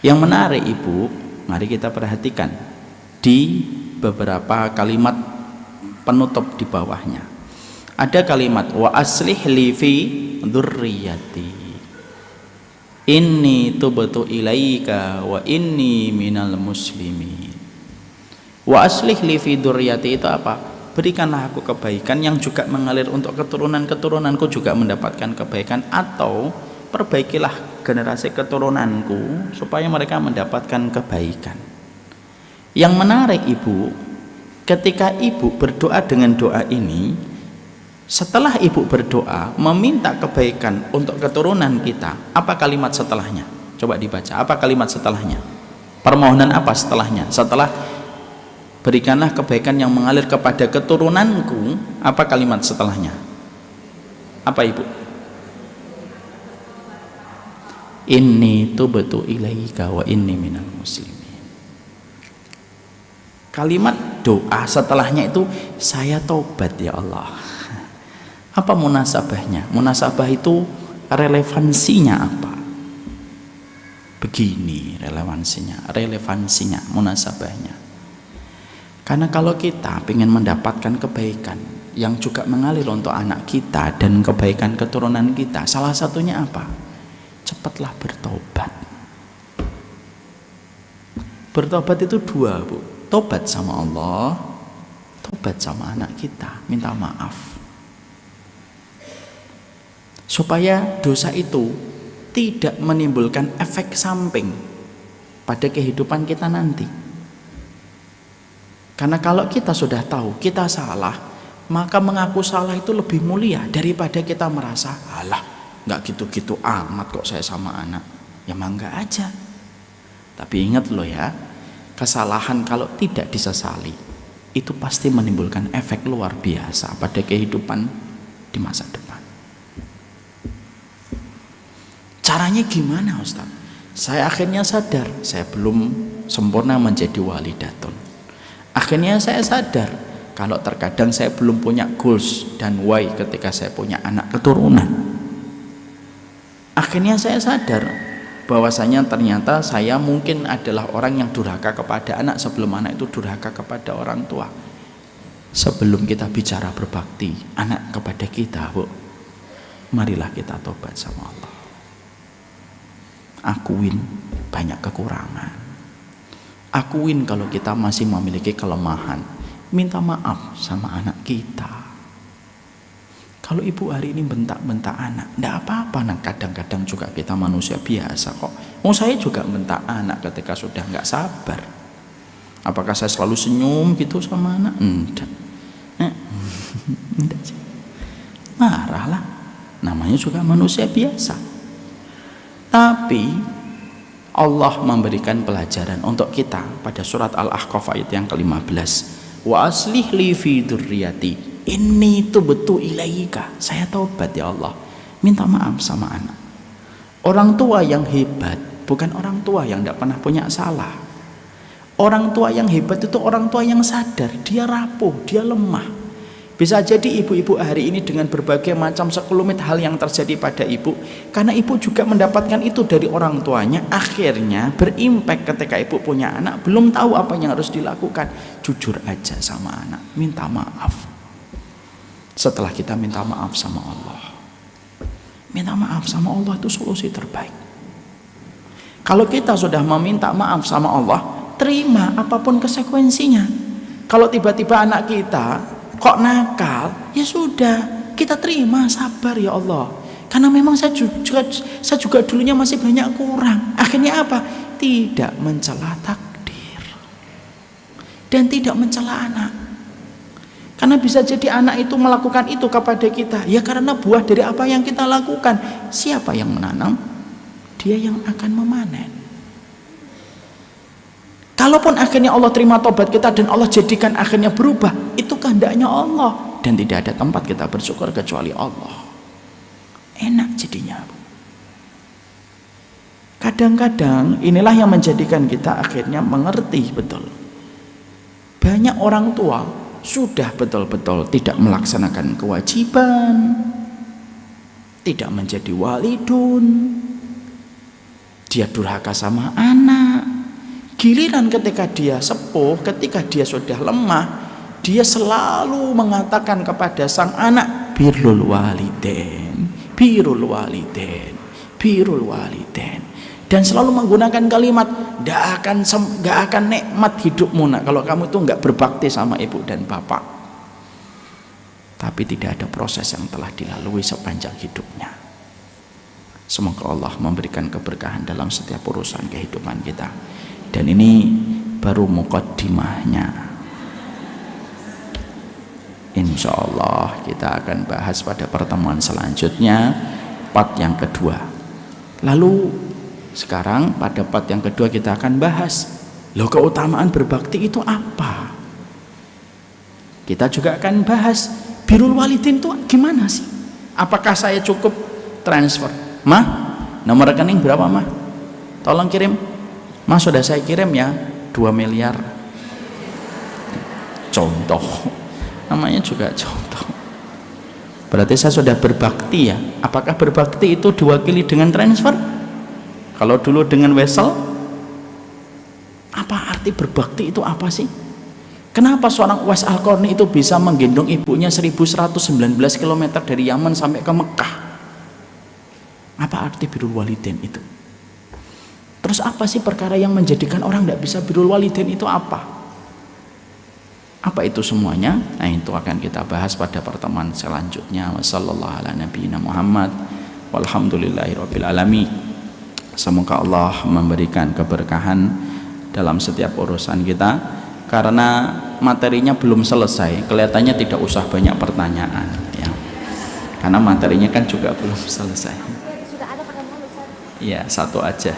yang menarik ibu, mari kita perhatikan di beberapa kalimat penutup di bawahnya. Ada kalimat wa aslih li fi dzurriyyati inni tubtu ilaika wa inni minal muslimin. Wa aslih li fi dzurriyyati itu apa? Berikanlah aku kebaikan yang juga mengalir untuk keturunan-keturunanku juga mendapatkan kebaikan, atau perbaikilah generasi keturunanku supaya mereka mendapatkan kebaikan. Yang menarik ibu, ketika ibu berdoa dengan doa ini, setelah ibu berdoa meminta kebaikan untuk keturunan kita, apa kalimat setelahnya? Coba dibaca, apa kalimat setelahnya? Permohonan apa setelahnya? Setelah berikanlah kebaikan yang mengalir kepada keturunanku, apa kalimat setelahnya? Apa ibu? Inni tubtu ilaika wa inni minal muslimin. Kalimat doa setelahnya itu saya tobat ya Allah. Apa munasabahnya? Munasabah itu relevansinya apa? Begini relevansinya, munasabahnya. Karena kalau kita ingin mendapatkan kebaikan yang juga mengalir untuk anak kita dan kebaikan keturunan kita, salah satunya apa? Cepatlah bertobat. Bertobat itu dua, Bu. Tobat sama Allah, tobat sama anak kita, minta maaf. Supaya dosa itu tidak menimbulkan efek samping pada kehidupan kita nanti. Karena kalau kita sudah tahu kita salah, maka mengaku salah itu lebih mulia daripada kita merasa alah nggak gitu-gitu amat kok saya sama anak. Ya mangga aja. Tapi ingat loh ya, kesalahan kalau tidak disesali itu pasti menimbulkan efek luar biasa pada kehidupan di masa depan. Caranya gimana Ustaz? Saya akhirnya sadar saya belum sempurna menjadi walidatun. Akhirnya saya sadar kalau terkadang saya belum punya goals dan why ketika saya punya anak keturunan. Akhirnya saya sadar bahwasanya ternyata saya mungkin adalah orang yang durhaka kepada anak sebelum anak itu durhaka kepada orang tua. Sebelum kita bicara berbakti anak kepada kita, Bu, marilah kita tobat sama Allah. Akuin banyak kekurangan. Akuin kalau kita masih memiliki kelemahan. Minta maaf sama anak kita. Kalau ibu hari ini bentak-bentak anak, enggak apa-apa. Nah, kadang-kadang juga kita manusia biasa kok. Saya juga bentak anak ketika sudah enggak sabar. Apakah saya selalu senyum gitu sama anak? Enggak. Enggak sih. Marahlah. Namanya juga manusia biasa. Tapi Allah memberikan pelajaran untuk kita pada surat Al-Ahqaf ayat yang ke-15. Wa aslih li fi dzurriyyati. Ini tubtu ilaika. Saya taubat ya Allah. Minta maaf sama anak. Orang tua yang hebat bukan orang tua yang tidak pernah punya salah. Orang tua yang hebat itu orang tua yang sadar dia rapuh, dia lemah. Bisa jadi ibu-ibu hari ini dengan berbagai macam sekelumit hal yang terjadi pada ibu, karena ibu juga mendapatkan itu dari orang tuanya, akhirnya berimpak ketika ibu punya anak, belum tahu apa yang harus dilakukan. Jujur aja sama anak, minta maaf. Setelah kita minta maaf sama Allah, minta maaf sama Allah itu solusi terbaik. Kalau kita sudah meminta maaf sama Allah, terima apapun konsekuensinya. Kalau tiba-tiba anak kita kok nakal, ya sudah, kita terima, sabar ya Allah. Karena memang saya juga dulunya masih banyak kurang. Akhirnya apa? Tidak mencela takdir dan tidak mencela anak. Karena bisa jadi anak itu melakukan itu kepada kita, ya karena buah dari apa yang kita lakukan. Siapa yang menanam? Dia yang akan memanen. Kalaupun akhirnya Allah terima tobat kita dan Allah jadikan akhirnya berubah, itu kehendaknya Allah, dan tidak ada tempat kita bersyukur kecuali Allah. Enak jadinya. Kadang-kadang inilah yang menjadikan kita akhirnya mengerti betul. Banyak orang tua sudah betul-betul tidak melaksanakan kewajiban, tidak menjadi walidun, dia durhaka sama anak. Giliran ketika dia sepuh, ketika dia sudah lemah, dia selalu mengatakan kepada sang anak, birrul walidain, birrul walidain, birrul walidain, dan selalu menggunakan kalimat, gak akan nikmat hidupmu nak kalau kamu itu gak berbakti sama ibu dan bapak. Tapi tidak ada proses yang telah dilalui sepanjang hidupnya. Semoga Allah memberikan keberkahan dalam setiap urusan kehidupan kita. Dan ini baru muqaddimahnya. Insya Allah kita akan bahas pada pertemuan selanjutnya part yang kedua. Lalu sekarang pada part yang kedua kita akan bahas, loh keutamaan berbakti itu apa? Kita juga akan bahas birrul walidain itu gimana sih? Apakah saya cukup transfer? Mah, nomor rekening berapa mah? Tolong kirim. Mas sudah saya kirim ya 2 miliar. Contoh, namanya juga contoh. Berarti saya sudah berbakti ya. Apakah berbakti itu diwakili dengan transfer? Kalau dulu dengan wesel, apa arti berbakti itu apa sih? Kenapa seorang Uwais Al-Qarni itu bisa menggendong ibunya 1119 km dari Yaman sampai ke Mekah? Apa arti birrul walidain itu? Terus apa sih perkara yang menjadikan orang tidak bisa birrul walidain itu apa? Apa itu semuanya? Nah, itu akan kita bahas pada pertemuan selanjutnya. Wassallallahu ala nabiyina Muhammad walhamdulillahirabbil alamin. Semoga Allah memberikan keberkahan dalam setiap urusan kita. Karena materinya belum selesai, kelihatannya tidak usah banyak pertanyaan ya. Karena materinya kan juga belum selesai. Sudah ada pertanyaan Ustaz? Iya, satu aja.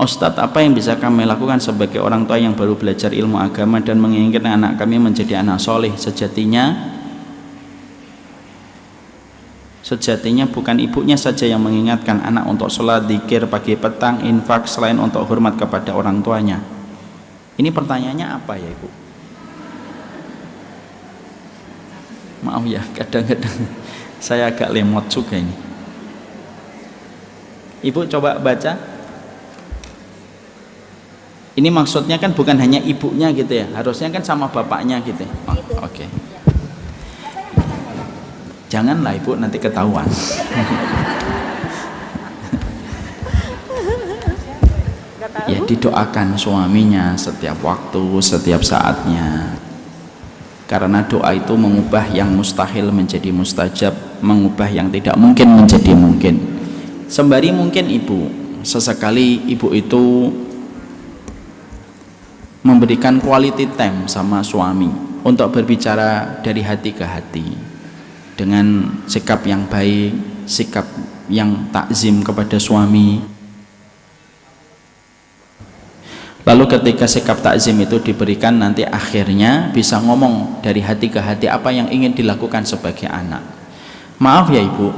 Ustadz, apa yang bisa kami lakukan sebagai orang tua yang baru belajar ilmu agama dan menginginkan anak kami menjadi anak soleh? Sejatinya Sejatinya bukan ibunya saja yang mengingatkan anak untuk sholat, zikir pagi petang, infak, selain untuk hormat kepada orang tuanya. Ini pertanyaannya apa ya Ibu? Maaf ya, kadang-kadang saya agak lemot juga ini. Ibu coba baca. Ini maksudnya kan bukan hanya ibunya gitu ya, harusnya kan sama bapaknya gitu. Oh, oke. Janganlah Ibu, nanti ketahuan. Ya didoakan suaminya setiap waktu, setiap saatnya. Karena doa itu mengubah yang mustahil menjadi mustajab, mengubah yang tidak mungkin menjadi mungkin. Sembari mungkin Ibu, sesekali Ibu itu memberikan quality time sama suami untuk berbicara dari hati ke hati dengan sikap yang baik, sikap yang takzim kepada suami. Lalu ketika sikap takzim itu diberikan, nanti akhirnya bisa ngomong dari hati ke hati apa yang ingin dilakukan sebagai anak. Maaf ya Ibu,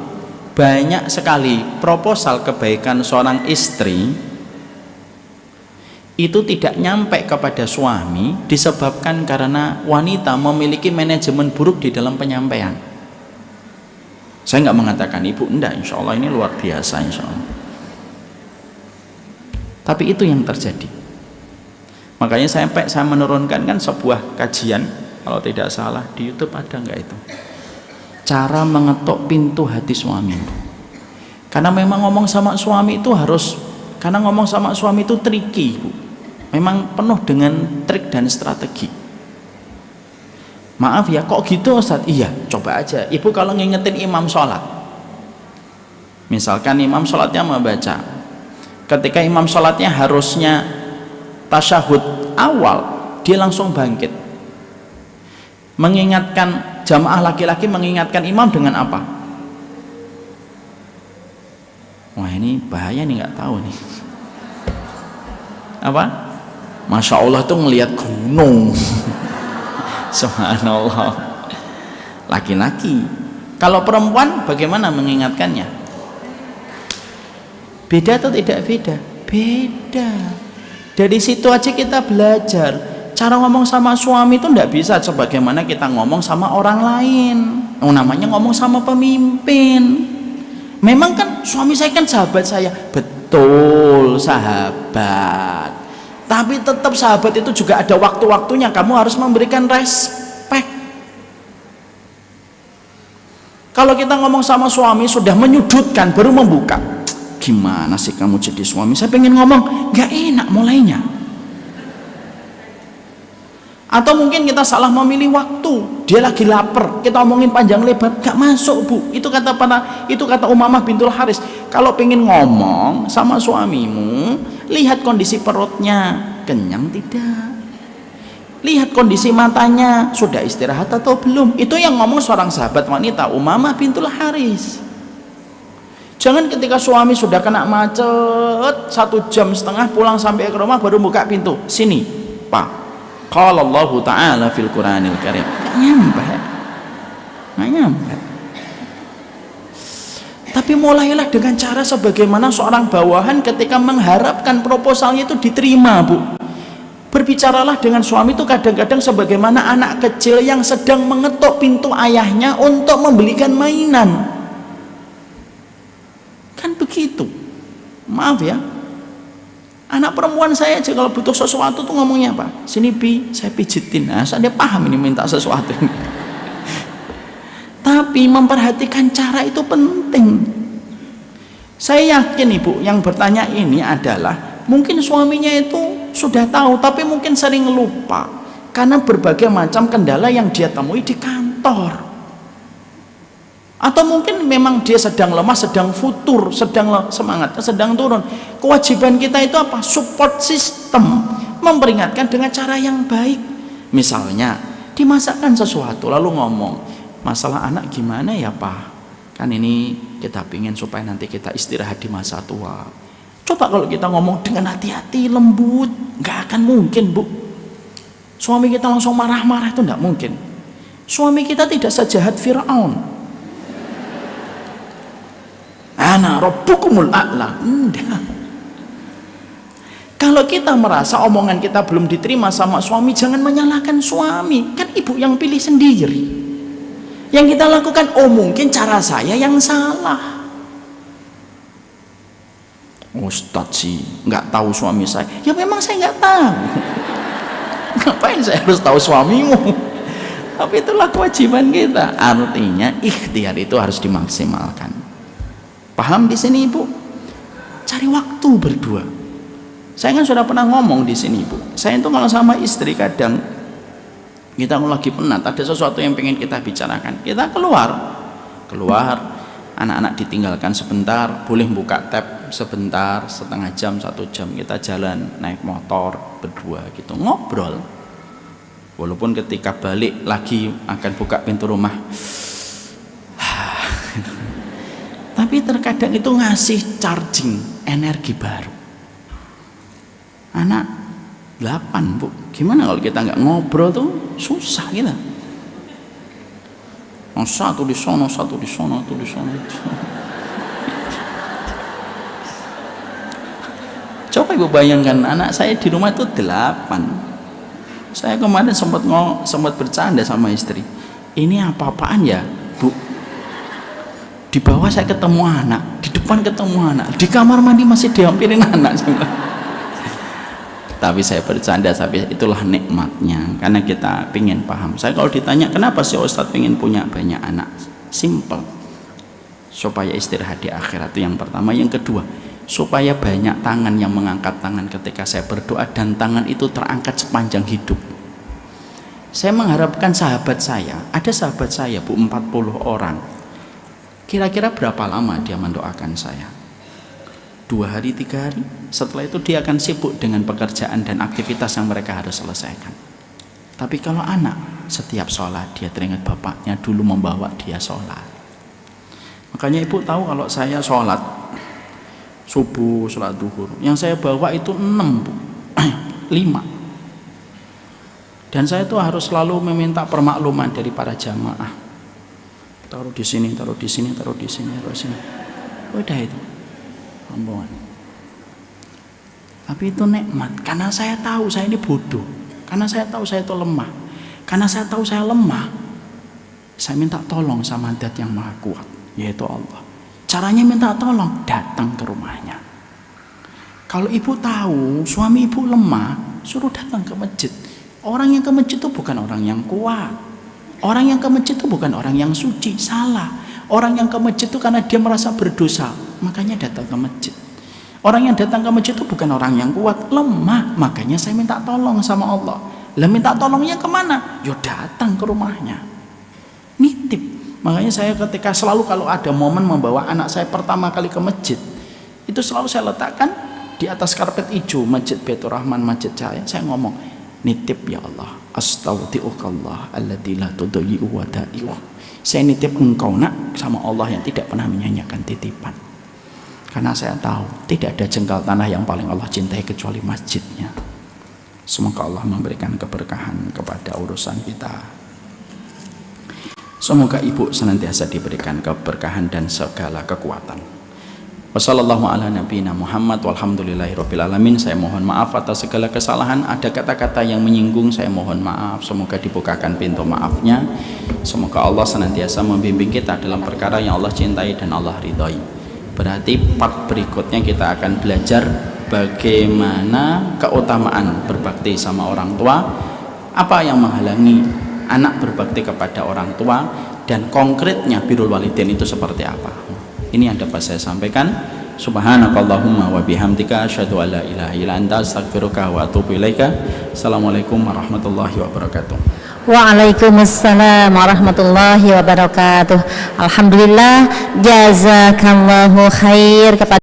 banyak sekali proposal kebaikan seorang istri itu tidak nyampe kepada suami disebabkan karena wanita memiliki manajemen buruk di dalam penyampaian. Saya nggak mengatakan Ibu enggak, insya Allah ini luar biasa insya Allah. Tapi itu yang terjadi. Makanya saya menurunkan kan sebuah kajian, kalau tidak salah di YouTube ada nggak itu? Cara mengetuk pintu hati suami. Karena memang ngomong sama suami itu harus, karena ngomong sama suami itu tricky Ibu. Memang penuh dengan trik dan strategi. Maaf ya, kok gitu Ustaz? Iya, coba aja Ibu kalau ngingetin imam sholat, misalkan imam sholatnya membaca, ketika imam sholatnya harusnya tasyahud awal, dia langsung bangkit mengingatkan jamaah laki-laki, mengingatkan imam dengan apa? Wah ini bahaya nih, nggak tahu nih apa? Masya Allah tuh ngelihat gunung. Subhanallah. Laki-laki. Kalau perempuan bagaimana mengingatkannya? Beda atau tidak beda? Beda. Dari situ aja kita belajar. Cara ngomong sama suami itu tidak bisa sebagaimana kita ngomong sama orang lain. Namanya ngomong sama pemimpin. Memang kan suami saya kan sahabat saya. Betul, sahabat. Tapi tetap sahabat itu juga ada waktu-waktunya. Kamu harus memberikan respek. Kalau kita ngomong sama suami sudah menyudutkan, baru membuka, gimana sih kamu jadi suami? Saya pengen ngomong, gak enak mulainya. Atau mungkin kita salah memilih waktu, dia lagi lapar, kita omongin panjang lebar, gak masuk Bu. Itu kata Umamah bintul Haris. Kalau pengen ngomong sama suamimu, lihat kondisi perutnya, kenyang tidak, lihat kondisi matanya, sudah istirahat atau belum. Itu yang ngomong seorang sahabat wanita, Umamah bintul Haris. Jangan ketika suami sudah kena macet 1,5 jam pulang sampai ke rumah baru buka pintu, sini Pak, qala Allah Ta'ala fil Quranil Karim. Nggak nyampe. Tapi mulailah dengan cara sebagaimana seorang bawahan ketika mengharapkan proposalnya itu diterima Bu. Berbicaralah dengan suami itu kadang-kadang sebagaimana anak kecil yang sedang mengetuk pintu ayahnya untuk membelikan mainan. Kan begitu. Maaf ya, anak perempuan saya aja kalau butuh sesuatu tuh ngomongnya apa? Sini Bi, saya pijitin. Nah, saya paham ini minta sesuatu ini. Tapi memperhatikan cara itu penting. Saya yakin Ibu yang bertanya ini adalah mungkin suaminya itu sudah tahu tapi mungkin sering lupa karena berbagai macam kendala yang dia temui di kantor. Atau mungkin memang dia sedang lemah, sedang futur, sedang semangatnya sedang turun. Kewajiban kita itu apa? Support system, memperingatkan dengan cara yang baik. Misalnya dimasakkan sesuatu lalu ngomong, masalah anak gimana ya Pak? Kan ini kita pingin supaya nanti kita istirahat di masa tua. Coba kalau kita ngomong dengan hati-hati, lembut, nggak akan mungkin Bu. Suami kita langsung marah-marah itu nggak mungkin. Suami kita tidak sejahat Fir'aun. rabbukumul a'la. Enggak. Kalau kita merasa omongan kita belum diterima sama suami, jangan menyalahkan suami. Kan ibu yang pilih sendiri. Yang kita lakukan, oh mungkin cara saya yang salah. Ustadz sih nggak tahu suami saya. Ya memang saya nggak tahu. Ngapain saya harus tahu suamimu? Tapi itulah kewajiban kita. Artinya ikhtiar itu harus dimaksimalkan. Paham di sini ibu? Cari waktu berdua. Saya kan sudah pernah ngomong di sini ibu. Saya itu kalau sama istri kadang kita kalau lagi penat, ada sesuatu yang pengen kita bicarakan, kita keluar, anak-anak ditinggalkan sebentar, boleh buka tab sebentar, setengah jam, 1 jam, kita jalan naik motor berdua gitu, ngobrol. Walaupun ketika balik lagi akan buka pintu rumah, tapi terkadang itu ngasih charging energi baru. Anak 8 bu, gimana kalau kita nggak ngobrol tuh susah kita. Satu di sono, satu di sono, satu di sono. Coba ibu bayangkan anak saya di rumah itu 8. Saya kemarin sempat bercanda sama istri. Ini apa-apaan ya bu? Di bawah saya ketemu anak, di depan ketemu anak, di kamar mandi masih dihampirin anak. Tapi saya bercanda, tapi itulah nikmatnya karena kita pingin paham. Saya kalau ditanya kenapa sih Ustadz pingin punya banyak anak, simple, supaya istirahat di akhirat, itu yang pertama. Yang kedua, supaya banyak tangan yang mengangkat tangan ketika saya berdoa, dan tangan itu terangkat sepanjang hidup. Saya mengharapkan sahabat saya, ada sahabat saya bu 40 orang, kira-kira berapa lama dia mendoakan saya? 2 hari, 3 hari. Setelah itu dia akan sibuk dengan pekerjaan dan aktivitas yang mereka harus selesaikan. Tapi kalau anak, setiap sholat dia teringat bapaknya dulu membawa dia sholat. Makanya ibu tahu kalau saya sholat subuh, sholat duhur, yang saya bawa itu 6 bu, 5. Dan saya tuh harus selalu meminta permakluman dari para jamaah. Taruh di sini, taruh di sini, taruh di sini, taruh di sini. Udah itu. Tapi itu nikmat karena saya tahu saya ini bodoh, karena saya tahu saya itu lemah, karena saya tahu saya lemah, saya minta tolong sama Zat yang Maha Kuat, yaitu Allah. Caranya minta tolong, datang ke rumahnya. Kalau ibu tahu suami ibu lemah, suruh datang ke masjid. Orang yang ke masjid itu bukan orang yang kuat, orang yang ke masjid itu bukan orang yang suci, salah. Orang yang ke masjid itu karena dia merasa berdosa, makanya datang ke masjid. Orang yang datang ke masjid itu bukan orang yang kuat, lemah, makanya saya minta tolong sama Allah. Lah minta tolongnya kemana? Yo datang ke rumahnya, nitip. Makanya saya ketika selalu kalau ada momen membawa anak saya pertama kali ke masjid, itu selalu saya letakkan di atas karpet hijau Masjid Baitur Rahman, masjid saya ngomong, nitip ya Allah, astaudiukallah alladzi la tudayyi'u wada'i'u. Saya nitip engkau nak sama Allah yang tidak pernah menyanyiakan titipan. Karena saya tahu tidak ada jengkal tanah yang paling Allah cintai kecuali masjidnya. Semoga Allah memberikan keberkahan kepada urusan kita. Semoga ibu senantiasa diberikan keberkahan dan segala kekuatan. Wassallallahu ala nabiyina Muhammad walhamdulillahirabbil alamin. Saya mohon maaf atas segala kesalahan. Ada kata-kata yang menyinggung, saya mohon maaf. Semoga dibukakan pintu maafnya. Semoga Allah senantiasa membimbing kita dalam perkara yang Allah cintai dan Allah ridhai. Berarti part berikutnya kita akan belajar bagaimana keutamaan berbakti sama orang tua, apa yang menghalangi anak berbakti kepada orang tua, dan konkretnya birrul walidain itu seperti apa. Ini yang dapat saya sampaikan. Subhanakallahumma wa bihamdika asyhadu an la ilaha illa anta astaghfiruka wa atubu ilaika. Assalamualaikum warahmatullahi wabarakatuh. Waalaikumsalam warahmatullahi wabarakatuh. Alhamdulillah, jazakallahu khair kepada